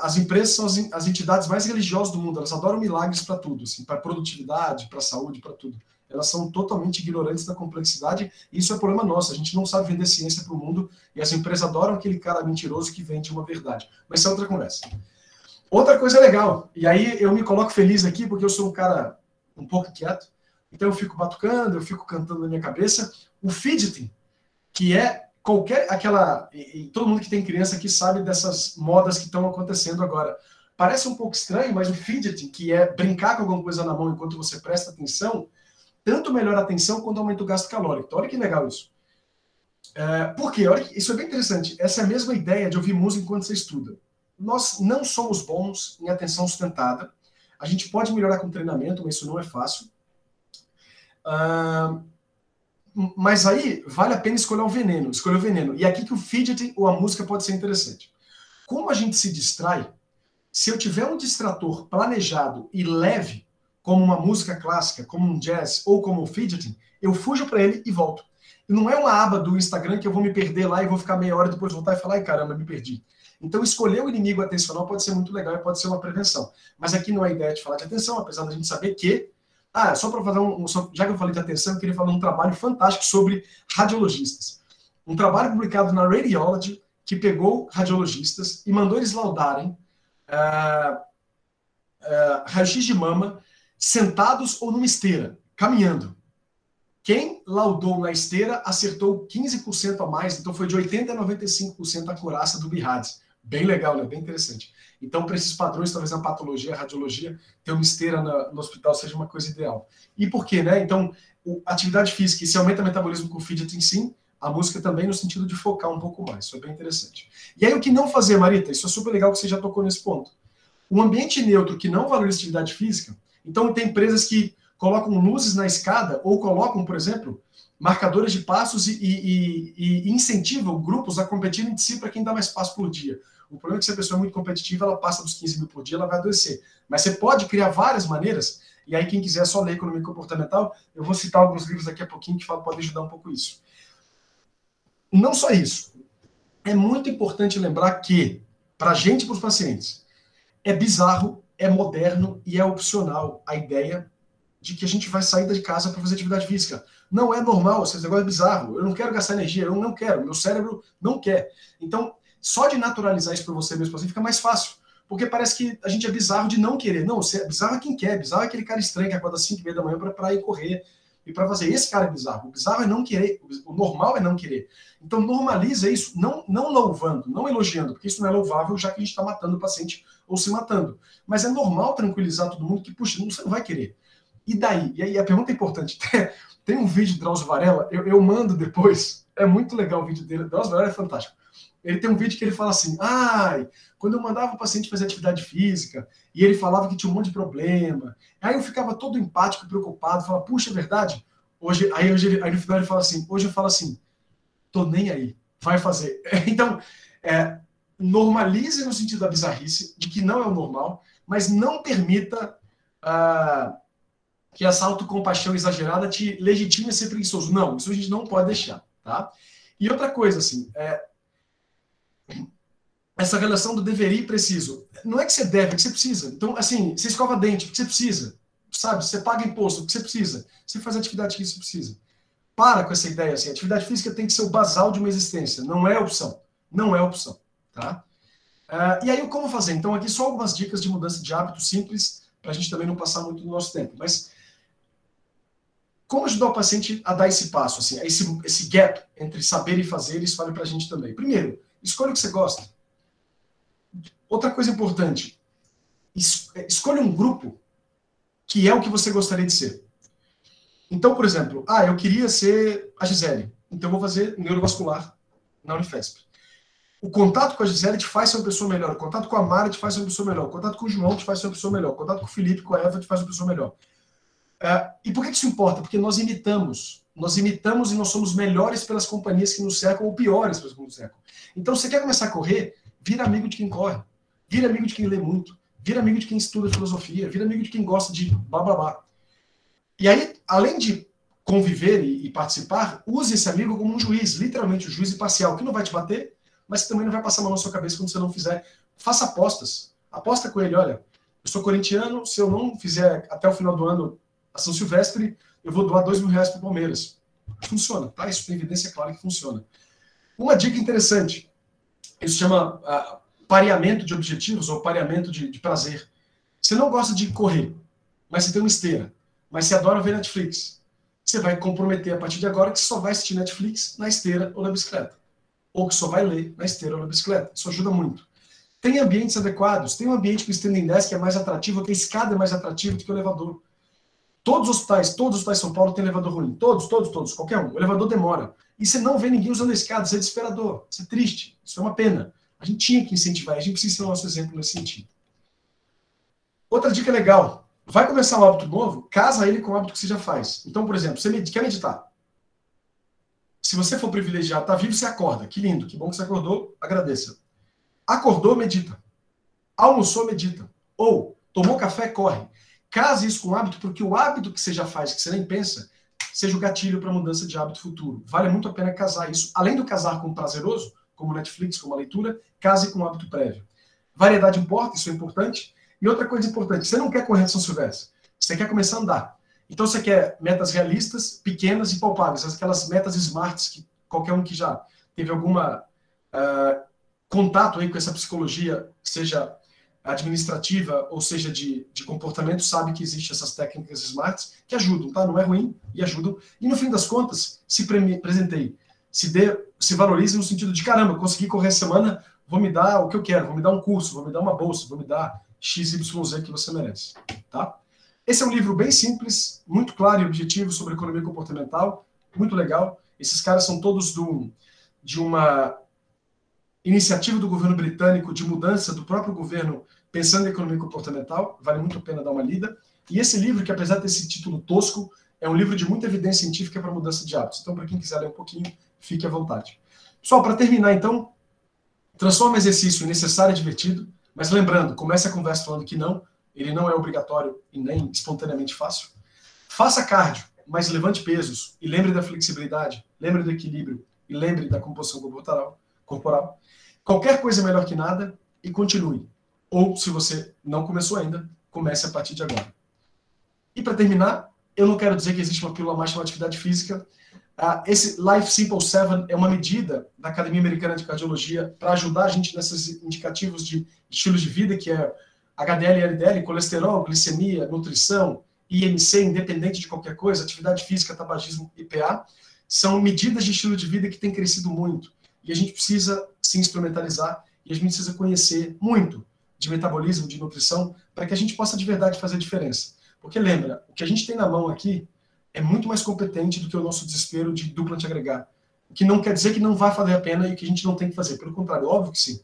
As empresas são as entidades mais religiosas do mundo, elas adoram milagres para tudo, assim, para produtividade, para saúde, para tudo. Elas são totalmente ignorantes da complexidade, e isso é problema nosso, a gente não sabe vender ciência para o mundo, e as empresas adoram aquele cara mentiroso que vende uma verdade. Mas isso é outra conversa. Outra coisa legal, e aí eu me coloco feliz aqui, porque eu sou um cara um pouco quieto, então eu fico batucando, eu fico cantando na minha cabeça. O fidgeting, que é e todo mundo que tem criança aqui sabe dessas modas que estão acontecendo agora. Parece um pouco estranho, mas o fidgeting, que é brincar com alguma coisa na mão enquanto você presta atenção, tanto melhora a atenção quanto aumenta o gasto calórico. Então, olha que legal isso. Por quê? Olha, isso é bem interessante. Essa é a mesma ideia de ouvir música enquanto você estuda. Nós não somos bons em atenção sustentada. A gente pode melhorar com treinamento, mas isso não é fácil. Mas aí vale a pena escolher o veneno. E aqui que o fidgeting ou a música pode ser interessante. Como a gente se distrai, Se eu tiver um distrator planejado e leve, como uma música clássica, como um jazz ou como um fidgeting, eu fujo para ele e volto. E não é uma aba do Instagram que eu vou me perder lá e vou ficar meia hora depois voltar e falar, ai caramba, me perdi. Então, escolher o inimigo atencional pode ser muito legal e pode ser uma prevenção. Mas aqui não é ideia de falar de atenção, apesar da gente saber que... só para fazer já que eu falei de atenção, eu queria falar um trabalho fantástico sobre radiologistas. Um trabalho publicado na Radiology, que pegou radiologistas e mandou eles laudarem raio-x de mama sentados ou numa esteira, caminhando. Quem laudou na esteira acertou 15% a mais, então foi de 80% a 95% a acurácia do BIRADS. Bem legal, né? Bem interessante. Então, para esses padrões, talvez na patologia, a radiologia, ter uma esteira no hospital seja uma coisa ideal. E por quê, né? Então, atividade física, e se aumenta o metabolismo com o fidgeting, sim, a música também no sentido de focar um pouco mais. Isso é bem interessante. E aí, o que não fazer, Marita? Isso é super legal que você já tocou nesse ponto. Um ambiente neutro que não valoriza atividade física, então tem empresas que colocam luzes na escada ou colocam, por exemplo, marcadores de passos e incentivam grupos a competirem de si para quem dá mais passos por dia. O problema é que se a pessoa é muito competitiva, ela passa dos 15 mil por dia, ela vai adoecer. Mas você pode criar várias maneiras, e aí quem quiser só ler Economia Comportamental, eu vou citar alguns livros daqui a pouquinho que podem ajudar um pouco isso. Não só isso. É muito importante lembrar que, para a gente e para os pacientes, é bizarro, é moderno e é opcional a ideia de que a gente vai sair de casa para fazer atividade física. Não é normal, esse negócio é bizarro. Eu não quero gastar energia, eu não quero, meu cérebro não quer. Então, só de naturalizar isso para você mesmo fica mais fácil. Porque parece que a gente é bizarro de não querer. Não, bizarro é quem quer. Bizarro é aquele cara estranho que acorda às 5h30 da manhã para ir correr e para fazer. Esse cara é bizarro. O bizarro é não querer. O normal é não querer. Então, normaliza isso, não louvando, não elogiando, porque isso não é louvável, já que a gente está matando o paciente ou se matando. Mas é normal tranquilizar todo mundo que, puxa, você não vai querer. E daí? E aí a pergunta é importante. Tem um vídeo de Drauzio Varela, eu mando depois, é muito legal o vídeo dele. Drauzio Varela é fantástico. Ele tem um vídeo que ele fala assim, quando eu mandava o paciente fazer atividade física, e ele falava que tinha um monte de problema, aí eu ficava todo empático, preocupado, falava, puxa, é verdade? Aí no final ele fala assim, hoje eu falo assim, tô nem aí, vai fazer. Então, normalize no sentido da bizarrice, de que não é o normal, mas não permita que essa autocompaixão exagerada te legitime a ser preguiçoso. Não, isso a gente não pode deixar, tá? E outra coisa, assim, essa relação do deveria e preciso. Não é que você deve, é que você precisa. Então, assim, você escova dente, porque você precisa. Sabe? Você paga imposto, porque você precisa. Você faz atividade que você precisa. Para com essa ideia, assim, a atividade física tem que ser o basal de uma existência. Não é opção. Não é opção, tá? E aí, como fazer? Então, aqui só algumas dicas de mudança de hábito simples, para a gente também não passar muito do nosso tempo. Mas como ajudar o paciente a dar esse passo, assim, esse gap entre saber e fazer, isso vale para a gente também. Primeiro, escolha o que você gosta. Outra coisa importante, escolha um grupo que é o que você gostaria de ser. Então, por exemplo, eu queria ser a Gisele, então eu vou fazer neurovascular na Unifesp. O contato com a Gisele te faz ser uma pessoa melhor, o contato com a Mara te faz ser uma pessoa melhor, o contato com o João te faz ser uma pessoa melhor, o contato com o Felipe, com a Eva te faz uma pessoa melhor. E por que isso importa? Porque nós imitamos e nós somos melhores pelas companhias que nos cercam ou piores pelas que nos cercam. Então, você quer começar a correr, vira amigo de quem corre, vira amigo de quem lê muito, vira amigo de quem estuda filosofia, vira amigo de quem gosta de blá blá blá. E aí, além de conviver e participar, use esse amigo como um juiz, literalmente um juiz imparcial, que não vai te bater, mas que também não vai passar a mão na sua cabeça quando você não fizer. Faça apostas. Aposta com ele, olha, eu sou corintiano, se eu não fizer até o final do ano a São Silvestre, eu vou doar R$2.000 para o Palmeiras. Funciona, tá? Isso tem evidência clara que funciona. Uma dica interessante, isso chama pareamento de objetivos ou pareamento de prazer. Você não gosta de correr, mas você tem uma esteira, mas você adora ver Netflix. Você vai comprometer a partir de agora que você só vai assistir Netflix na esteira ou na bicicleta. Ou que só vai ler na esteira ou na bicicleta. Isso ajuda muito. Tem ambientes adequados. Tem um ambiente que o standing desk é mais atrativo, que a escada é mais atrativa do que o elevador. Todos os hospitais de São Paulo têm elevador ruim. Todos, qualquer um. O elevador demora. E você não vê ninguém usando a escada. Isso é desesperador. Isso é triste. Isso é uma pena. A gente tinha que incentivar. A gente precisa ser o nosso exemplo nesse sentido. Outra dica legal. Vai começar um hábito novo, casa ele com o hábito que você já faz. Então, por exemplo, você quer meditar. Se você for privilegiado, tá vivo, você acorda. Que lindo, que bom que você acordou, agradeça. Acordou, medita. Almoçou, medita. Ou tomou café, corre. Case isso com hábito, porque o hábito que você já faz, que você nem pensa, seja o gatilho para a mudança de hábito futuro. Vale muito a pena casar isso. Além do casar com prazeroso, como Netflix, como a leitura, case com um hábito prévio. Variedade importa, isso é importante. E outra coisa importante, você não quer correr de São Silvestre, você quer começar a andar. Então você quer metas realistas, pequenas e palpáveis, aquelas metas smarts que qualquer um que já teve alguma contato aí com essa psicologia, seja administrativa ou seja de comportamento, sabe que existem essas técnicas smarts que ajudam, tá? Não é ruim e ajudam. E no fim das contas, se presenteie, se valorize no sentido de, caramba, consegui correr essa semana, vou me dar o que eu quero, vou me dar um curso, vou me dar uma bolsa, vou me dar XYZ que você merece, tá? Esse é um livro bem simples, muito claro e objetivo sobre economia comportamental, muito legal. Esses caras são todos de uma iniciativa do governo britânico de mudança do próprio governo pensando em economia comportamental, vale muito a pena dar uma lida. E esse livro, que apesar desse título tosco, é um livro de muita evidência científica para mudança de hábitos. Então, para quem quiser ler um pouquinho, fique à vontade. Pessoal, para terminar, então, transforma o exercício em necessário e divertido, mas lembrando, comece a conversa falando que não, ele não é obrigatório e nem espontaneamente fácil. Faça cardio, mas levante pesos e lembre da flexibilidade, lembre do equilíbrio e lembre da composição corporal. Qualquer coisa é melhor que nada e continue. Ou, se você não começou ainda, comece a partir de agora. E para terminar, eu não quero dizer que existe uma pílula mágica de atividade física. Esse Life Simple 7 é uma medida da Academia Americana de Cardiologia para ajudar a gente nesses indicativos de estilos de vida, que é HDL e LDL, colesterol, glicemia, nutrição, IMC, independente de qualquer coisa, atividade física, tabagismo e PA. São medidas de estilo de vida que têm crescido muito. E a gente precisa se instrumentalizar e a gente precisa conhecer muito de metabolismo, de nutrição, para que a gente possa de verdade fazer diferença. Porque lembra, o que a gente tem na mão aqui é muito mais competente do que o nosso desespero de dupla antiagregar. O que não quer dizer que não vai valer a pena e que a gente não tem que fazer. Pelo contrário, óbvio que sim.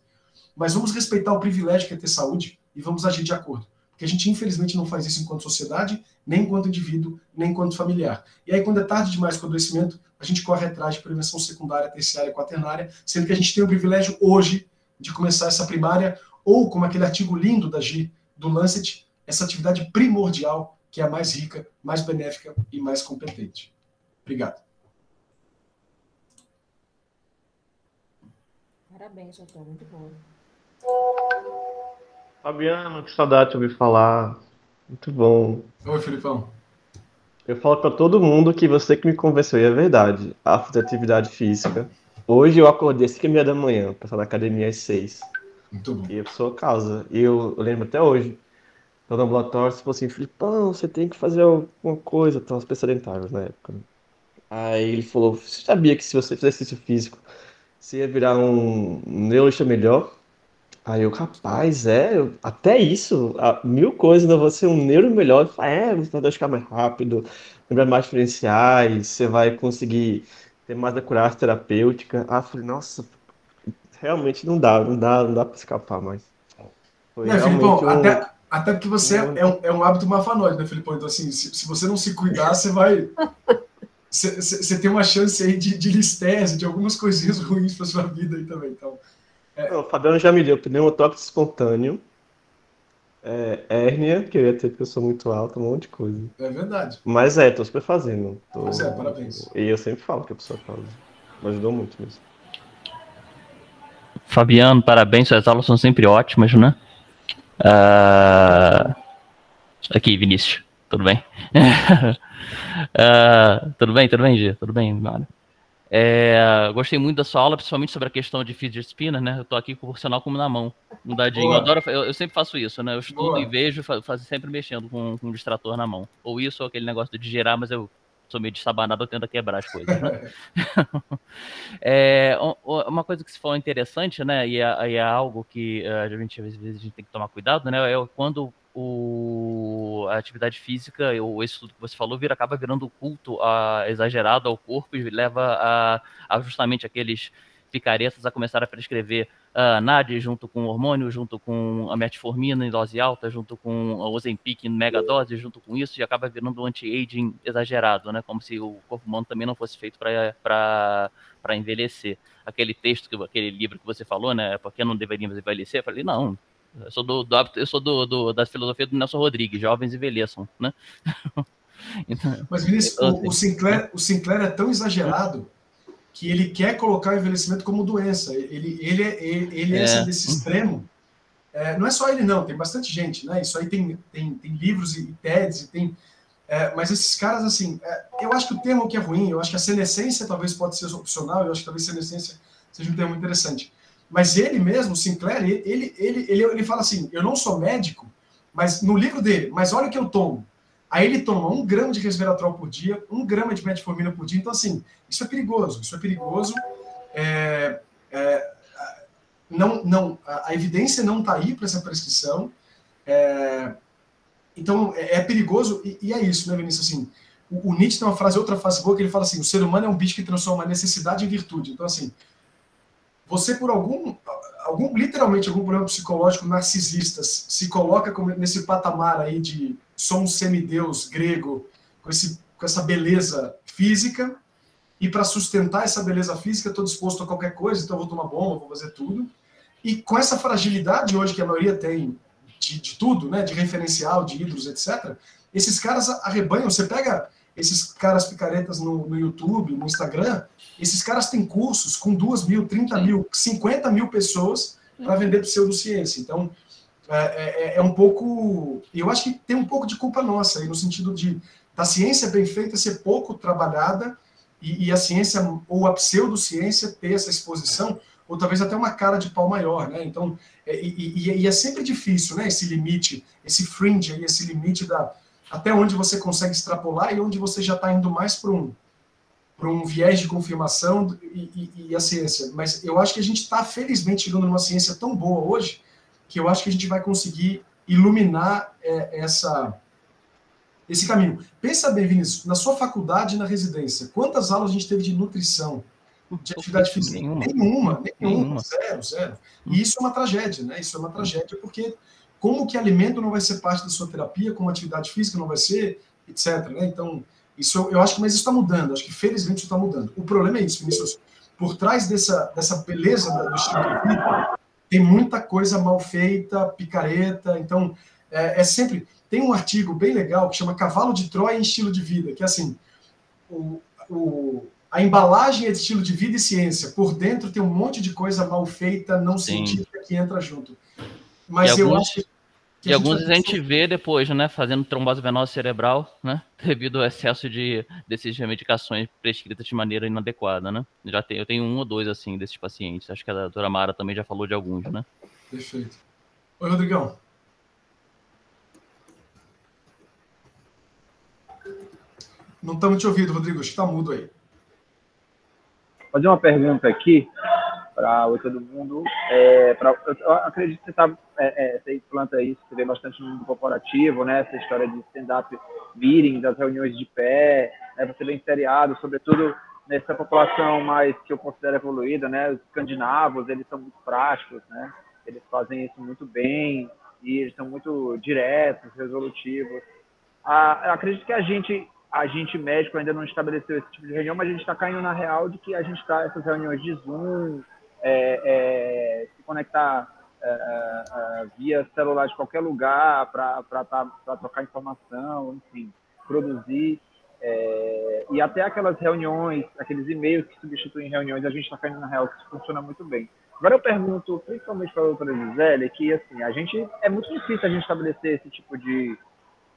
Mas vamos respeitar o privilégio que é ter saúde e vamos agir de acordo. Porque a gente, infelizmente, não faz isso enquanto sociedade, nem enquanto indivíduo, nem enquanto familiar. E aí, quando é tarde demais com o adoecimento, a gente corre atrás de prevenção secundária, terciária e quaternária, sendo que a gente tem o privilégio hoje de começar essa primária, ou como aquele artigo lindo da Gi, do Lancet, essa atividade primordial, que é a mais rica, mais benéfica e mais competente. Obrigado. Parabéns, doutor, muito bom. Fabiano, que saudade de ouvir falar. Muito bom. Oi, Filipão. Eu falo pra todo mundo que você que me convenceu, e é verdade, a fazer atividade física. Hoje eu acordei às 5h30 da manhã, pra estar na academia às 6. Muito bom. E a pessoa causa. E eu lembro até hoje, no ambulatório, você falou assim, Filipão, você tem que fazer alguma coisa, tá, os sedentários na época, né? Aí ele falou, você sabia que se você fizesse exercício físico, você ia virar um neurologista melhor? Aí eu, rapaz, até isso, 1000 coisas, ainda vou ser um neuro melhor. Você vai ficar mais rápido, lembrar mais diferenciais, você vai conseguir ter mais acurácia terapêutica. Eu falei, nossa, realmente não dá pra escapar mais. Foi Né, Filipão, realmente até porque você é um hábito mafanoide, né, Filipão? Então, assim, se você não se cuidar, você vai... Você tem uma chance aí de listese, de algumas coisinhas ruins para sua vida aí também. Então, Não, o Fabiano já me deu pneumotóxico espontâneo, hérnia, que eu ia ter porque eu sou muito alto, um monte de coisa. é verdade. Mas tô super fazendo. Pois é, parabéns. E eu sempre falo que a pessoa faz. Me ajudou muito mesmo. Fabiano, parabéns, suas aulas são sempre ótimas, né? Aqui, Vinícius, tudo bem? Tudo bem, Gê? Tudo bem, Mário? Gostei muito da sua aula, principalmente sobre a questão de fidget spinner, né? Eu tô aqui com o profissional como na mão, um dadinho. Eu sempre faço isso, né? Eu estudo Boa. e vejo, faço sempre mexendo com um distrator na mão. Ou isso, ou aquele negócio de girar, mas eu sou meio destabanado, eu tento quebrar as coisas, né? Uma coisa que se falou interessante, né? E é algo que às vezes a gente tem que tomar cuidado, né? É quando a atividade física, ou esse estudo que você falou, acaba virando culto exagerado ao corpo e leva a justamente aqueles picaretas a começar a prescrever NAD junto com hormônio, junto com a metformina em dose alta, junto com o Ozempic em mega dose, junto com isso, e acaba virando um anti-aging exagerado, né? Como se o corpo humano também não fosse feito para envelhecer. Aquele livro que você falou, né? Por que não deveríamos envelhecer? Eu falei, não, Eu sou da filosofia do Nelson Rodrigues, jovens envelheçam, né? Então, mas, Vinícius, o Sinclair é tão exagerado que ele quer colocar o envelhecimento como doença. Ele é desse extremo. Não é só ele, não. Tem bastante gente, né? Isso aí tem livros e TEDs, mas esses caras, assim, eu acho que o termo que é ruim, eu acho que a senescência talvez pode ser opcional, eu acho que talvez senescência seja um termo interessante. Mas ele mesmo, o Sinclair, ele fala assim, eu não sou médico, mas no livro dele, mas olha o que eu tomo. Aí ele toma 1 grama de resveratrol por dia, 1 grama de metformina por dia. Então, assim, isso é perigoso. A evidência não está aí para essa prescrição. Então, é perigoso. E é isso, né, Vinícius? Assim, o Nietzsche tem outra frase boa, que ele fala assim, o ser humano é um bicho que transforma a necessidade em virtude. Então, assim, você, por literalmente algum problema psicológico narcisista, se coloca nesse patamar aí de sou um semideus grego, com essa beleza física, e para sustentar essa beleza física, estou disposto a qualquer coisa, então vou tomar bomba, vou fazer tudo. E com essa fragilidade hoje que a maioria tem de tudo, né, de referencial, de ídolos, etc., esses caras arrebanham. Você pega esses caras picaretas no YouTube, no Instagram, esses caras têm cursos com 2 mil, 30 mil, 50 mil pessoas para vender pseudociência. Então, é um pouco... Eu acho que tem um pouco de culpa nossa aí, no sentido da ciência bem feita ser pouco trabalhada e a ciência ou a pseudociência ter essa exposição, ou talvez até uma cara de pau maior, né? Então, é sempre difícil, né? Esse limite, esse fringe, esse limite até onde você consegue extrapolar e onde você já está indo mais para um viés de confirmação e a ciência. Mas eu acho que a gente está, felizmente, chegando numa ciência tão boa hoje, que eu acho que a gente vai conseguir iluminar esse caminho. Pensa bem, Vinícius, na sua faculdade e na residência, quantas aulas a gente teve de nutrição, de atividade física? Nenhuma. Zero. E isso é uma tragédia, né? Isso é uma tragédia, porque como que alimento não vai ser parte da sua terapia, como atividade física não vai ser, etc. Né? Então, eu acho que, mas isso está mudando, acho que felizmente isso está mudando. O problema é isso, Vinícius, por trás dessa beleza do estilo de vida, tem muita coisa mal feita, picareta. Então, sempre... Tem um artigo bem legal que chama Cavalo de Troia em Estilo de Vida, que é assim, a embalagem é de estilo de vida e ciência, por dentro tem um monte de coisa mal feita, não científica, que entra junto. Mas eu acho que e alguns a gente vê depois, né, fazendo trombose venosa cerebral, né, devido ao excesso desses medicações prescritas de maneira inadequada, né. Eu tenho 1 ou 2, assim, desses pacientes. Acho que a doutora Mara também já falou de alguns, né. Perfeito. Oi, Rodrigão. Não estamos te ouvindo, Rodrigo. Acho que está mudo aí. Vou fazer uma pergunta aqui para todo mundo. Eu acredito que você implanta isso, você vê bastante no mundo corporativo, né? Essa história de stand-up meeting, das reuniões de pé, né? Você vê em seriado, sobretudo nessa população mais que eu considero evoluída, né? Os escandinavos, eles são muito práticos, né? Eles fazem isso muito bem e eles são muito diretos, resolutivos. Eu acredito que a gente médico ainda não estabeleceu esse tipo de reunião, mas a gente está caindo na real de que a gente está essas reuniões de Zoom, se conectar via celular de qualquer lugar para trocar informação, enfim, produzir. E até aquelas reuniões, aqueles e-mails que substituem reuniões, a gente está caindo na real que isso funciona muito bem. Agora eu pergunto, principalmente para a doutora Gisele, que assim, é muito difícil a gente estabelecer esse tipo de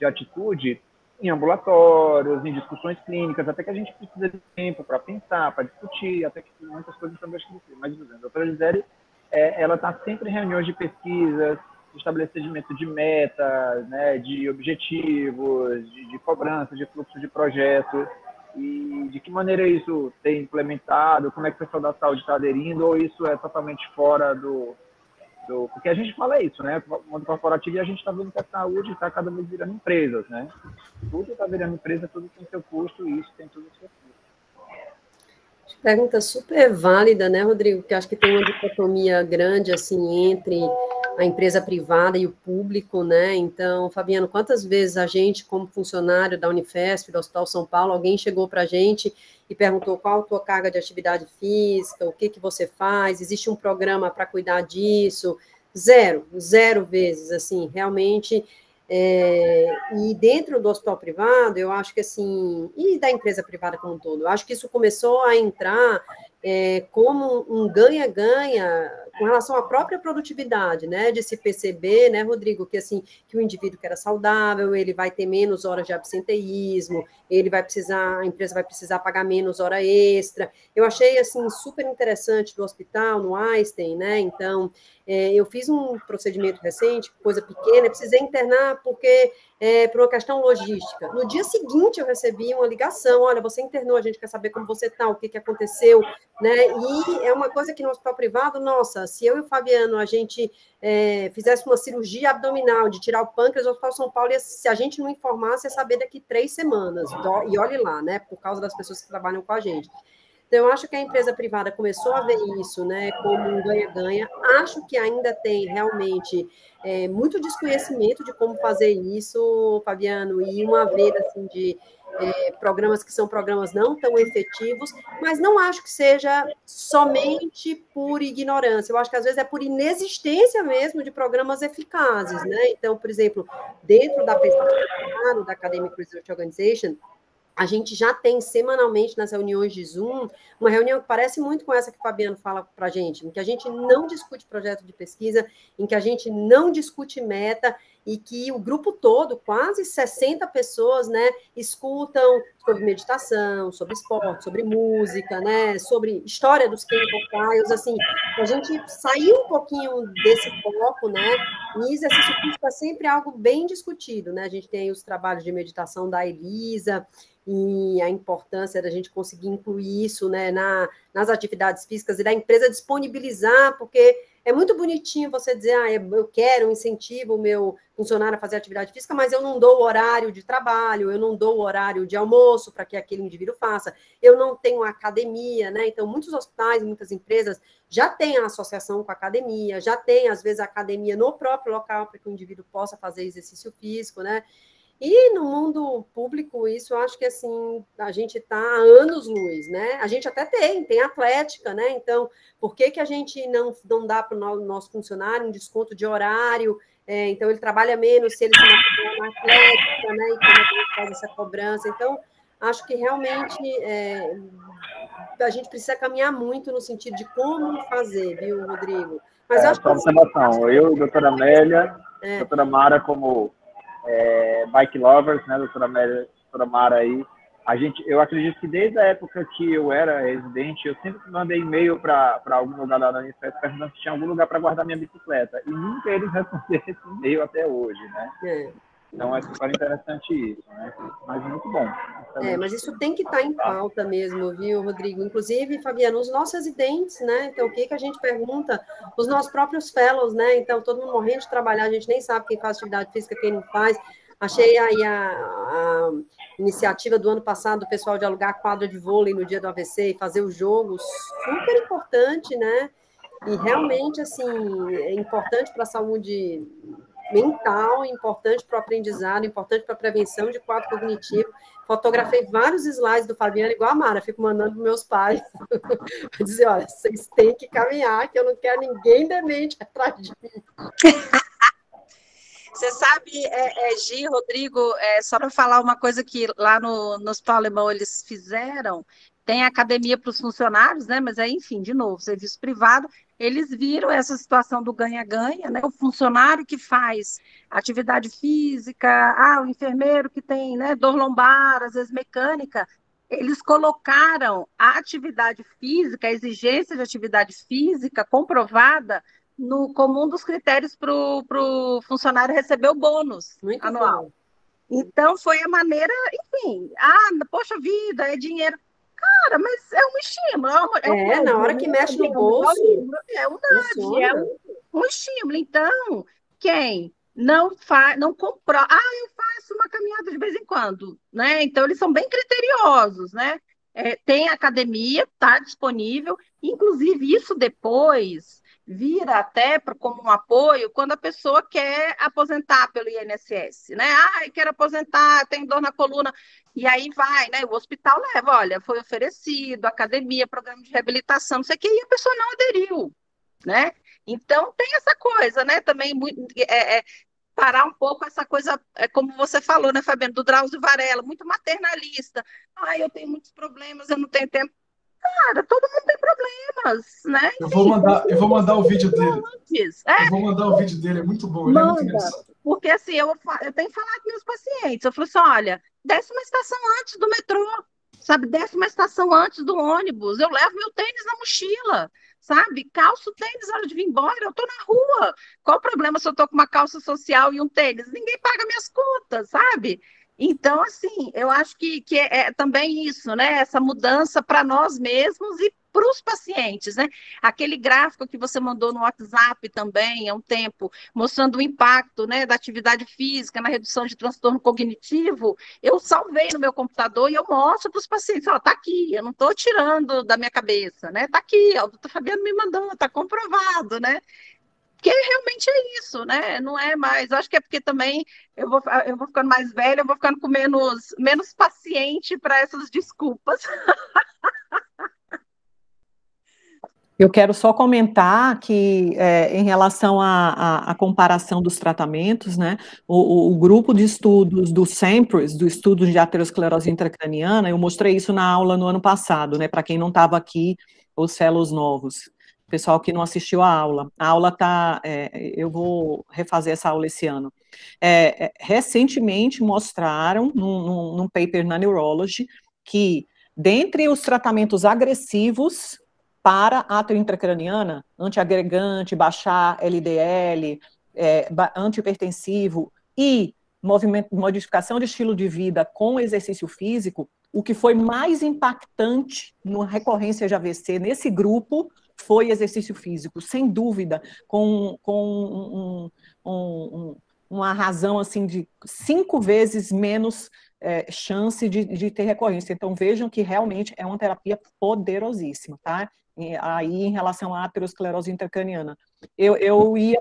atitude em ambulatórios, em discussões clínicas, até que a gente precisa de tempo para pensar, para discutir, até que muitas coisas também acho que mas a doutora Gisele, ela está sempre em reuniões de pesquisas, de estabelecimento de metas, né, de objetivos, de cobrança, de fluxo de projetos, e de que maneira isso tem implementado, como é que o pessoal da saúde está aderindo, ou isso é totalmente fora porque a gente fala isso, né? O mundo corporativo, e a gente está vendo que a saúde está cada vez virando empresas, né? Tudo está virando empresa, tudo tem seu custo, e isso tem tudo seu custo. Pergunta super válida, né, Rodrigo? Porque acho que tem uma dicotomia grande, assim, entre a empresa privada e o público, né? Então, Fabiano, quantas vezes a gente, como funcionário da Unifesp, do Hospital São Paulo, alguém chegou para a gente e perguntou qual a tua carga de atividade física, o que você faz, existe um programa para cuidar disso, zero vezes, assim, realmente. E dentro do hospital privado, eu acho que assim, e da empresa privada como um todo, eu acho que isso começou a entrar como um ganha-ganha com relação à própria produtividade, né, de se perceber, né, Rodrigo, que assim, que o indivíduo que era saudável, ele vai ter menos horas de absenteísmo, a empresa vai precisar pagar menos hora extra. Eu achei, assim, super interessante do hospital, no Einstein, né, então, eu fiz um procedimento recente, coisa pequena, precisei internar porque, por uma questão logística. No dia seguinte, eu recebi uma ligação, olha, você internou, a gente quer saber como você está, o que aconteceu, né, e é uma coisa que no hospital privado, nossa, se eu e o Fabiano, a gente fizesse uma cirurgia abdominal, de tirar o pâncreas, o Hospital São Paulo, se a gente não informasse, ia saber daqui 3 semanas, e olhe lá, né, por causa das pessoas que trabalham com a gente. Então, eu acho que a empresa privada começou a ver isso, né, como um ganha-ganha. Acho que ainda tem realmente muito desconhecimento de como fazer isso, Fabiano, e uma veia assim, de programas que são programas não tão efetivos, mas não acho que seja somente por ignorância. Eu acho que às vezes é por inexistência mesmo de programas eficazes, né? Então, por exemplo, dentro da pesquisa da Academic Research Organization, a gente já tem semanalmente nas reuniões de Zoom, uma reunião que parece muito com essa que o Fabiano fala para a gente, em que a gente não discute projeto de pesquisa, em que a gente não discute meta, e que o grupo todo, quase 60 pessoas, né, escutam sobre meditação, sobre esporte, sobre música, né, sobre história dos clinical trials, assim, a gente saiu um pouquinho desse foco, né, e exercício físico é sempre algo bem discutido, né, a gente tem aí os trabalhos de meditação da Elisa, e a importância da gente conseguir incluir isso, né, nas atividades físicas e da empresa disponibilizar, porque é muito bonitinho você dizer, eu quero, incentivo o meu funcionário a fazer atividade física, mas eu não dou o horário de trabalho, eu não dou o horário de almoço para que aquele indivíduo faça, eu não tenho academia, né, então muitos hospitais, muitas empresas já têm a associação com a academia, já tem, às vezes, a academia no próprio local para que o indivíduo possa fazer exercício físico, né, e no mundo público, isso eu acho que, assim, a gente está há anos-luz, né? A gente até tem atlética, né? Então, por que a gente não dá para o nosso funcionário um desconto de horário? Então, ele trabalha menos se ele se matricular na atlética, né? E como é que a gente faz essa cobrança? Então, acho que realmente a gente precisa caminhar muito no sentido de como fazer, viu, Rodrigo? Mas eu acho que... Eu, doutora Amélia, doutora Mara, como... Bike Lovers, né, doutora Mara aí, eu acredito que desde a época que eu era residente, eu sempre mandei e-mail para algum lugar lá na Unifesp perguntando se tinha algum lugar para guardar minha bicicleta, e nunca eles responderam esse e-mail até hoje, né? Então é super interessante isso, né? Mas muito bom. Mas isso tem que estar em pauta mesmo, viu, Rodrigo? Inclusive, Fabiano, os nossos residentes, né? Então, o que a gente pergunta? Os nossos próprios fellows, né? Então, todo mundo morrendo de trabalhar, a gente nem sabe quem faz atividade física, quem não faz. Achei aí a iniciativa do ano passado do pessoal de alugar quadra de vôlei no dia do AVC e fazer o jogo, super importante, né? E realmente, assim, é importante para a saúde mental, importante para o aprendizado, importante para a prevenção de quadro cognitivo. Fotografei vários slides do Fabiano, igual a Mara, fico mandando para meus pais, para dizer, olha, vocês têm que caminhar, que eu não quero ninguém demente atrás de mim. Você sabe, Gi, Rodrigo, só para falar uma coisa que lá no Hospital Alemão eles fizeram, tem academia para os funcionários, né? Mas enfim, de novo, serviço privado, eles viram essa situação do ganha-ganha, né? O funcionário que faz atividade física, o enfermeiro que tem, né, dor lombar, às vezes mecânica, eles colocaram a atividade física, a exigência de atividade física comprovada como um dos critérios para o funcionário receber o bônus muito anual. Bom. Então, foi a maneira, enfim, poxa vida, é dinheiro. Cara, mas é um estímulo. Na hora que mexe no bolso, é um nudge, é um estímulo. Então, quem não comprou, eu faço uma caminhada de vez em quando, né? Então, eles são bem criteriosos, né? Tem academia, está disponível, inclusive isso depois vira até como um apoio quando a pessoa quer aposentar pelo INSS, né? Quero aposentar, tenho dor na coluna, e aí vai, né? O hospital leva, olha, foi oferecido, academia, programa de reabilitação, não sei o que, e a pessoa não aderiu. né? Então, tem essa coisa, né? Também parar um pouco essa coisa, como você falou, né, Fabiano, do Drauzio Varela, muito maternalista. Ah, eu tenho muitos problemas, eu não tenho tempo. Cara, todo mundo tem problemas, né? Eu vou mandar o vídeo dele. É? Eu vou mandar o vídeo dele, é muito bom, ele é muito engraçado. Porque assim, eu tenho que falar com meus pacientes. Eu falo assim, olha, desce uma estação antes do metrô, sabe? Desce uma estação antes do ônibus. Eu levo meu tênis na mochila, sabe? Calço tênis na hora de vir embora, eu tô na rua. Qual o problema se eu tô com uma calça social e um tênis? Ninguém paga minhas contas, sabe? Então, assim, eu acho que é também isso, né? Essa mudança para nós mesmos e para os pacientes, né? Aquele gráfico que você mandou no WhatsApp também há um tempo, mostrando o impacto, né, da atividade física na redução de transtorno cognitivo, eu salvei no meu computador e eu mostro para os pacientes, ó, tá aqui, eu não estou tirando da minha cabeça, né? Tá aqui, ó, o doutor Fabiano me mandou, tá comprovado, né? Porque realmente é isso, né? Não é mais. Acho que é porque também eu vou ficando mais velha, eu vou ficando com menos paciente para essas desculpas. Eu quero só comentar que, em relação à comparação dos tratamentos, né, o grupo de estudos do SEMPRES, do Estudo de Aterosclerose Intracraniana, eu mostrei isso na aula no ano passado, né, para quem não estava aqui, os fellows novos, pessoal que não assistiu a aula está, eu vou refazer essa aula esse ano. Recentemente mostraram, num paper na Neurology, que dentre os tratamentos agressivos para a atero intracraniana, antiagregante, baixar LDL, antihipertensivo e modificação de estilo de vida com exercício físico, o que foi mais impactante na recorrência de AVC nesse grupo foi exercício físico, sem dúvida, com uma razão assim de 5 vezes menos chance de ter recorrência. Então vejam que realmente é uma terapia poderosíssima, tá? Aí em relação à aterosclerose intracraniana. Eu ia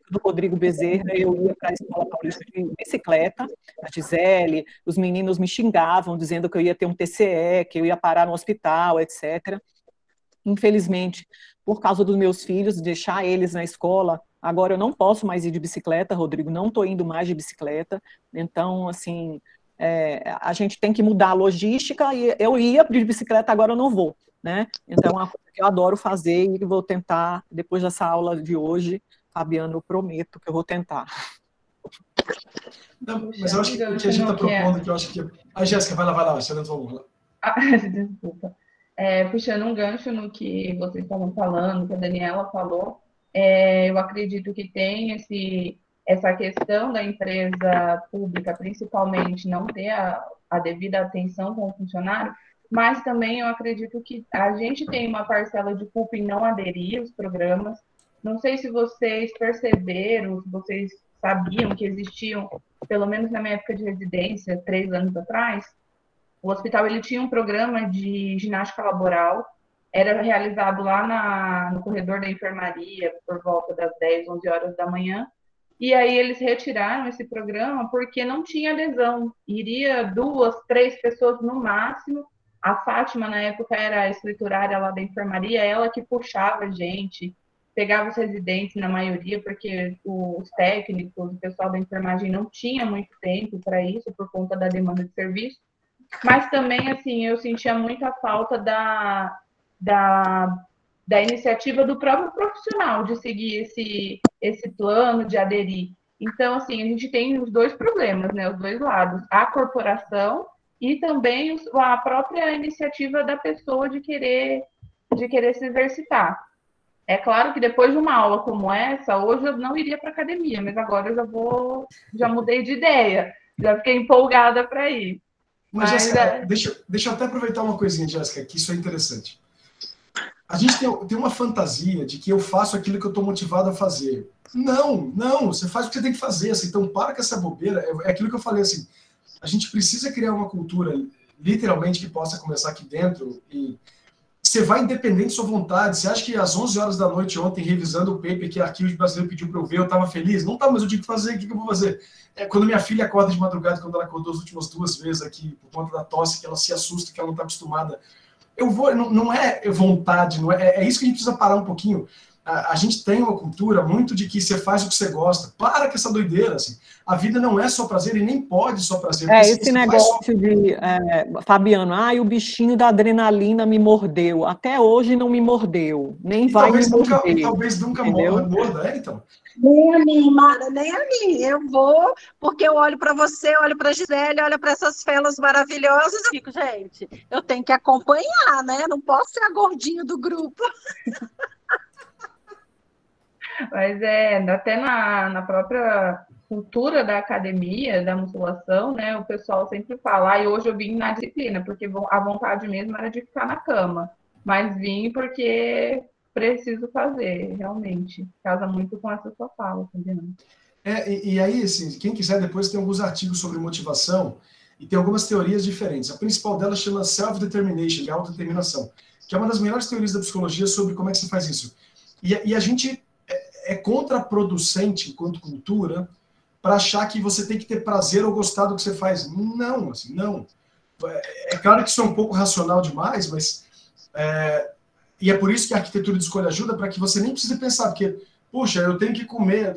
do Rodrigo Bezerra, eu ia para a Escola Paulista de bicicleta, a Gisele, os meninos me xingavam, dizendo que eu ia ter um TCE, que eu ia parar no hospital, etc. Infelizmente, por causa dos meus filhos, deixar eles na escola, agora eu não posso mais ir de bicicleta, Rodrigo, não estou indo mais de bicicleta, então, assim, a gente tem que mudar a logística, e eu ia de bicicleta, agora eu não vou, né? Então, é uma coisa que eu adoro fazer e vou tentar, depois dessa aula de hoje, Fabiano, eu prometo que eu vou tentar. Não, mas eu acho que o que a gente está propondo, que eu acho que... A Jéssica, vai lá, Fernando, vamos lá. Desculpa. Puxando um gancho no que vocês estavam falando, que a Daniela falou, eu acredito que tem essa questão da empresa pública, principalmente, não ter a devida atenção com o funcionário, mas também eu acredito que a gente tem uma parcela de culpa em não aderir aos programas. Não sei se vocês perceberam, se vocês sabiam que existiam, pelo menos na minha época de residência, 3 anos atrás, o hospital ele tinha um programa de ginástica laboral, era realizado lá no corredor da enfermaria, por volta das 10, 11 horas da manhã, e aí eles retiraram esse programa porque não tinha adesão, iria 2, 3 pessoas no máximo. A Fátima, na época, era a escriturária lá da enfermaria, ela que puxava a gente, pegava os residentes na maioria, porque os técnicos, o pessoal da enfermagem não tinha muito tempo para isso, por conta da demanda de serviço. Mas também, assim, eu sentia muita falta da iniciativa do próprio profissional de seguir esse plano, de aderir. Então, assim, a gente tem os 2 problemas, né? Os 2 lados. A corporação e também a própria iniciativa da pessoa de querer se exercitar. É claro que depois de uma aula como essa, hoje eu não iria para academia, mas agora eu já mudei de ideia, já fiquei empolgada para ir. Mas, Jéssica, deixa eu até aproveitar uma coisinha, Jéssica, que isso é interessante. A gente tem uma fantasia de que eu faço aquilo que eu estou motivado a fazer. Não, você faz o que você tem que fazer. Assim, então, para com essa bobeira. É aquilo que eu falei, assim, a gente precisa criar uma cultura, literalmente, que possa começar aqui dentro. E você vai independente de sua vontade. Você acha que às 11 horas da noite ontem, revisando o paper que a Arquivo Brasileiro pediu para eu ver, eu estava feliz? Não estava, mas eu tinha que fazer. O que eu vou fazer? Quando minha filha acorda de madrugada, quando ela acordou as últimas 2 vezes aqui, por conta da tosse, que ela se assusta, que ela não está acostumada, eu vou, não é vontade, não é isso que a gente precisa parar um pouquinho. A gente tem uma cultura muito de que você faz o que você gosta. Para com essa doideira, assim. A vida não é só prazer e nem pode só prazer. Esse negócio de, Fabiano, o bichinho da adrenalina me mordeu. Até hoje não me mordeu, nem vai me morder. Talvez nunca morda, então. Nem a mim, Mara, nem a mim. Eu vou, porque eu olho para você, olho para a Gisele, olho para essas felas maravilhosas e fico, gente, eu tenho que acompanhar, né? Não posso ser a gordinha do grupo. Mas até na própria cultura da academia, da musculação, né, o pessoal sempre fala, e hoje eu vim na disciplina, porque a vontade mesmo era de ficar na cama, mas vim porque preciso fazer, realmente. Casa muito com essa sua fala, Fabiano. E aí, assim, quem quiser depois tem alguns artigos sobre motivação e tem algumas teorias diferentes. A principal delas chama Self-Determination, que é a autodeterminação, que é uma das melhores teorias da psicologia sobre como é que se faz isso. E a gente é contraproducente, enquanto cultura, para achar que você tem que ter prazer ou gostar do que você faz. Não, assim, não. É claro que isso é um pouco racional demais, mas... E é por isso que a arquitetura de escolha ajuda para que você nem precise pensar, porque, puxa, eu tenho que comer...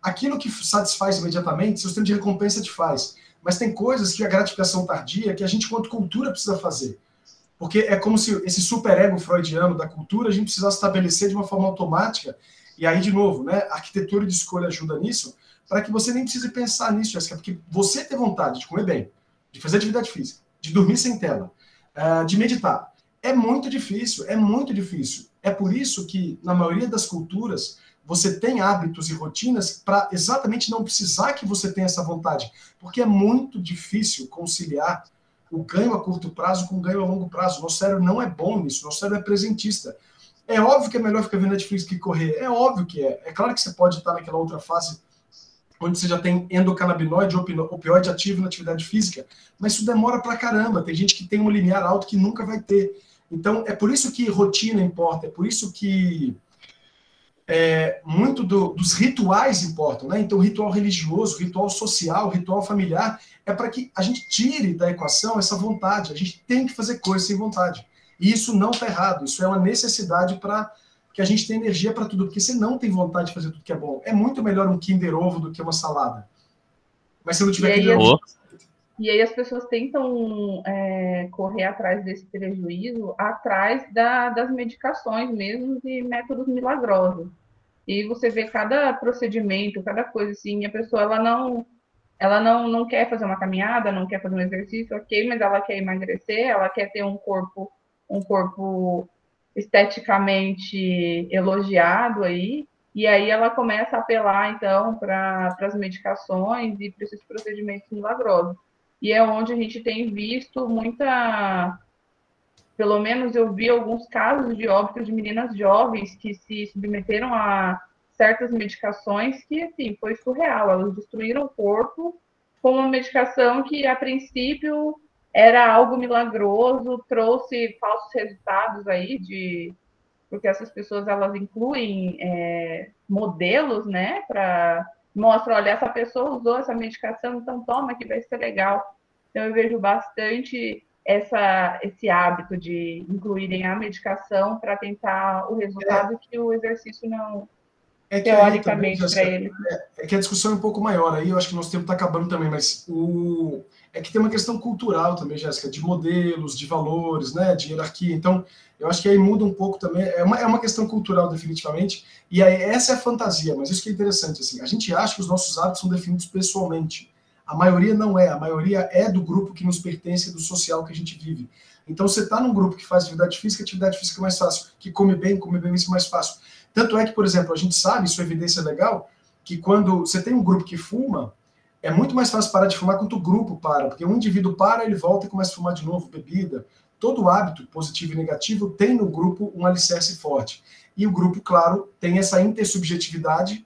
Aquilo que satisfaz imediatamente, o sistema de recompensa te faz. Mas tem coisas que a gratificação tardia, que a gente, enquanto cultura, precisa fazer. Porque é como se esse superego freudiano da cultura, a gente precisasse estabelecer de uma forma automática. E aí, de novo, né, a arquitetura de escolha ajuda nisso, para que você nem precise pensar nisso, Jéssica, porque você ter vontade de comer bem, de fazer atividade física, de dormir sem tela, de meditar, é muito difícil, é muito difícil. É por isso que, na maioria das culturas, você tem hábitos e rotinas para exatamente não precisar que você tenha essa vontade, porque é muito difícil conciliar o ganho a curto prazo com o ganho a longo prazo. Nosso cérebro não é bom nisso, nosso cérebro é presentista. É óbvio que é melhor ficar vendo Netflix que correr, é óbvio que é. É claro que você pode estar naquela outra fase onde você já tem endocannabinoide, opioide ativo na atividade física, mas isso demora pra caramba. Tem gente que tem um limiar alto que nunca vai ter. Então, é por isso que rotina importa, é por isso que muito dos rituais importam, né? Então, ritual religioso, ritual social, ritual familiar, é para que a gente tire da equação essa vontade. A gente tem que fazer coisas sem vontade. E isso não está errado, isso é uma necessidade para que a gente tenha energia para tudo, porque você não tem vontade de fazer tudo que é bom. É muito melhor um Kinder Ovo do que uma salada. Mas se não tiver Kinder Ovo... E aí as pessoas tentam correr atrás desse prejuízo, atrás das medicações mesmo, de métodos milagrosos. E você vê cada procedimento, cada coisa assim, a pessoa ela não quer fazer uma caminhada, não quer fazer um exercício, ok, mas ela quer emagrecer, ela quer ter um corpo esteticamente elogiado aí, e aí ela começa a apelar, então, para as medicações e para esses procedimentos milagrosos. E é onde a gente tem visto pelo menos eu vi alguns casos de óbito de meninas jovens que se submeteram a certas medicações que, assim, foi surreal. Elas destruíram o corpo com uma medicação que, a princípio, era algo milagroso, trouxe falsos resultados aí, porque essas pessoas, elas incluem modelos, né, mostra, olha, essa pessoa usou essa medicação, então toma que vai ser legal. Então eu vejo bastante esse hábito de incluírem a medicação para tentar o resultado que o exercício não, teoricamente, para ele. É que a discussão é um pouco maior, aí eu acho que nosso tempo está acabando também, mas é que tem uma questão cultural também, Jéssica, de modelos, de valores, né, de hierarquia, então eu acho que aí muda um pouco também, é uma questão cultural definitivamente, e aí essa é a fantasia, mas isso que é interessante, assim, a gente acha que os nossos hábitos são definidos pessoalmente, a maioria não é, a maioria é do grupo que nos pertence, do social que a gente vive. Então você está num grupo que faz atividade física é mais fácil, que come bem isso é mais fácil. Tanto é que, por exemplo, a gente sabe, isso é evidência legal, que quando você tem um grupo que fuma, é muito mais fácil parar de fumar quando o grupo para, porque um indivíduo para, ele volta e começa a fumar de novo, bebida. Todo hábito, positivo e negativo, tem no grupo um alicerce forte. E o grupo, claro, tem essa intersubjetividade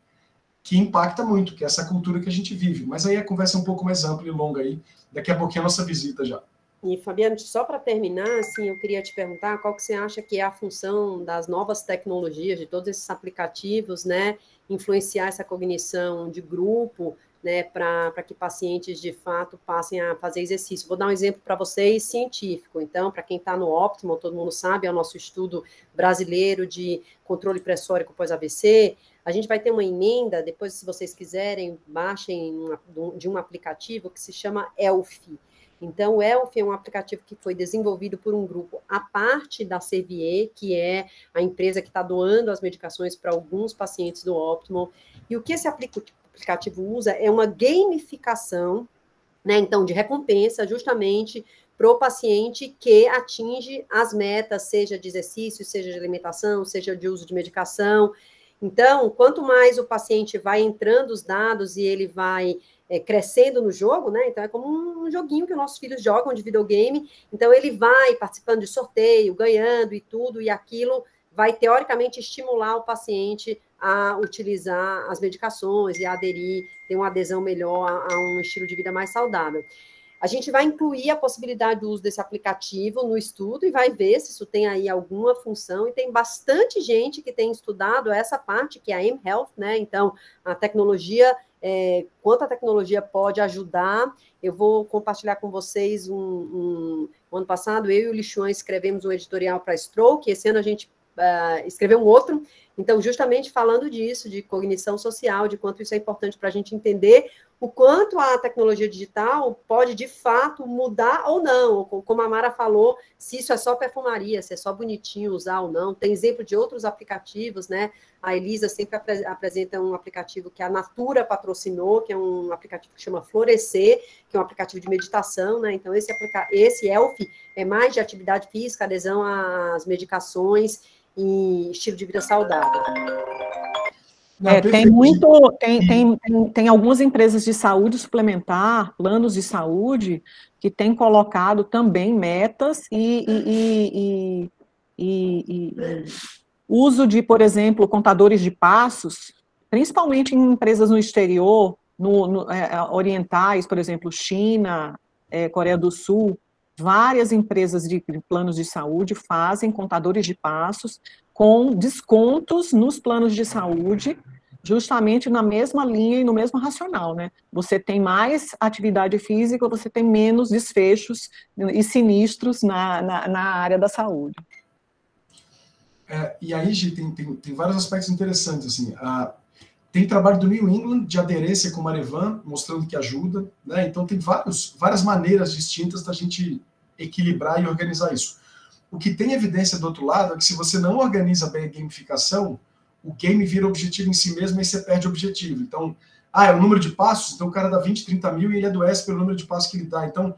que impacta muito, que é essa cultura que a gente vive. Mas aí a conversa é um pouco mais ampla e longa aí. Daqui a pouquinho é a nossa visita já. E, Fabiano, só para terminar, assim, eu queria te perguntar qual que você acha que é a função das novas tecnologias, de todos esses aplicativos, né, influenciar essa cognição de grupo, né, para que pacientes, de fato, passem a fazer exercício. Vou dar um exemplo para vocês científico. Então, para quem está no Optimal, todo mundo sabe, é o nosso estudo brasileiro de controle pressórico pós-AVC. A gente vai ter uma emenda, depois, se vocês quiserem, baixem de um aplicativo que se chama ELF. Então, o ELF é um aplicativo que foi desenvolvido por um grupo à parte da CVE, que é a empresa que está doando as medicações para alguns pacientes do Optimal. E o que esse aplicativo usa é uma gamificação, né, então, de recompensa, justamente para o paciente que atinge as metas, seja de exercício, seja de alimentação, seja de uso de medicação. Então, quanto mais o paciente vai entrando os dados e ele vai crescendo no jogo, né? Então, é como um joguinho que os nossos filhos jogam de videogame. Então, ele vai participando de sorteio, ganhando e tudo, e aquilo vai, teoricamente, estimular o paciente a utilizar as medicações e a aderir, ter uma adesão melhor a um estilo de vida mais saudável. A gente vai incluir a possibilidade do uso desse aplicativo no estudo e vai ver se isso tem aí alguma função, e tem bastante gente que tem estudado essa parte, que é a mHealth, né? Então, a tecnologia, quanto a tecnologia pode ajudar. Eu vou compartilhar com vocês o ano passado, eu e o Lixuan escrevemos um editorial para a Stroke, esse ano a gente escreveu um outro, então, justamente falando disso, de cognição social, de quanto isso é importante para a gente entender o quanto a tecnologia digital pode, de fato, mudar ou não, como a Mara falou, se isso é só perfumaria, se é só bonitinho usar ou não. Tem exemplo de outros aplicativos, né? A Elisa sempre apresenta um aplicativo que a Natura patrocinou, que é um aplicativo que chama Florescer, que é um aplicativo de meditação, né? Então, esse ELF é mais de atividade física, adesão às medicações e estilo de vida saudável. Tem algumas empresas de saúde suplementar, planos de saúde, que têm colocado também metas e uso de, por exemplo, contadores de passos, principalmente em empresas no exterior, orientais, por exemplo, China, Coreia do Sul. Várias empresas de planos de saúde fazem contadores de passos com descontos nos planos de saúde, justamente na mesma linha e no mesmo racional, né? Você tem mais atividade física, você tem menos desfechos e sinistros na área da saúde. E aí, Gi, tem vários aspectos interessantes, assim. Tem trabalho do New England de aderência com o Marevan, mostrando que ajuda, né? Então tem várias maneiras distintas da gente equilibrar e organizar isso. O que tem evidência do outro lado é que se você não organiza bem a gamificação, o game vira objetivo em si mesmo e você perde o objetivo. Então, é o número de passos, então o cara dá 20, 30 mil e ele adoece pelo número de passos que ele dá. Então,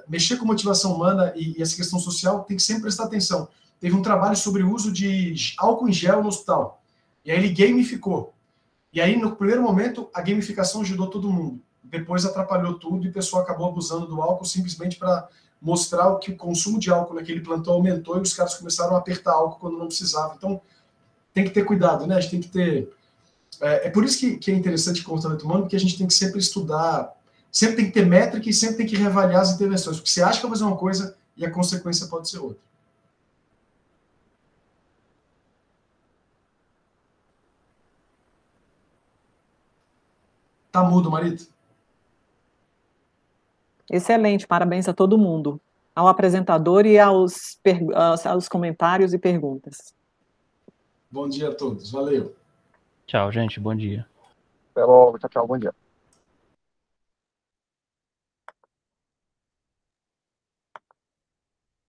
mexer com motivação humana e essa questão social tem que sempre prestar atenção. Teve um trabalho sobre o uso de álcool em gel no hospital, e aí ele gamificou. E aí, no primeiro momento, a gamificação ajudou todo mundo. Depois atrapalhou tudo e o pessoal acabou abusando do álcool simplesmente para mostrar que o consumo de álcool naquele plantão aumentou e os caras começaram a apertar álcool quando não precisava. Então, tem que ter cuidado, né? A gente tem que ter... É por isso que é interessante o comportamento humano, porque a gente tem que sempre estudar, sempre tem que ter métrica e sempre tem que reavaliar as intervenções. Porque você acha que vai fazer uma coisa e a consequência pode ser outra. Tá mudo, Marita. Excelente, parabéns a todo mundo, ao apresentador e aos comentários e perguntas. Bom dia a todos, valeu. Tchau, gente, bom dia. Até logo, tchau, bom dia.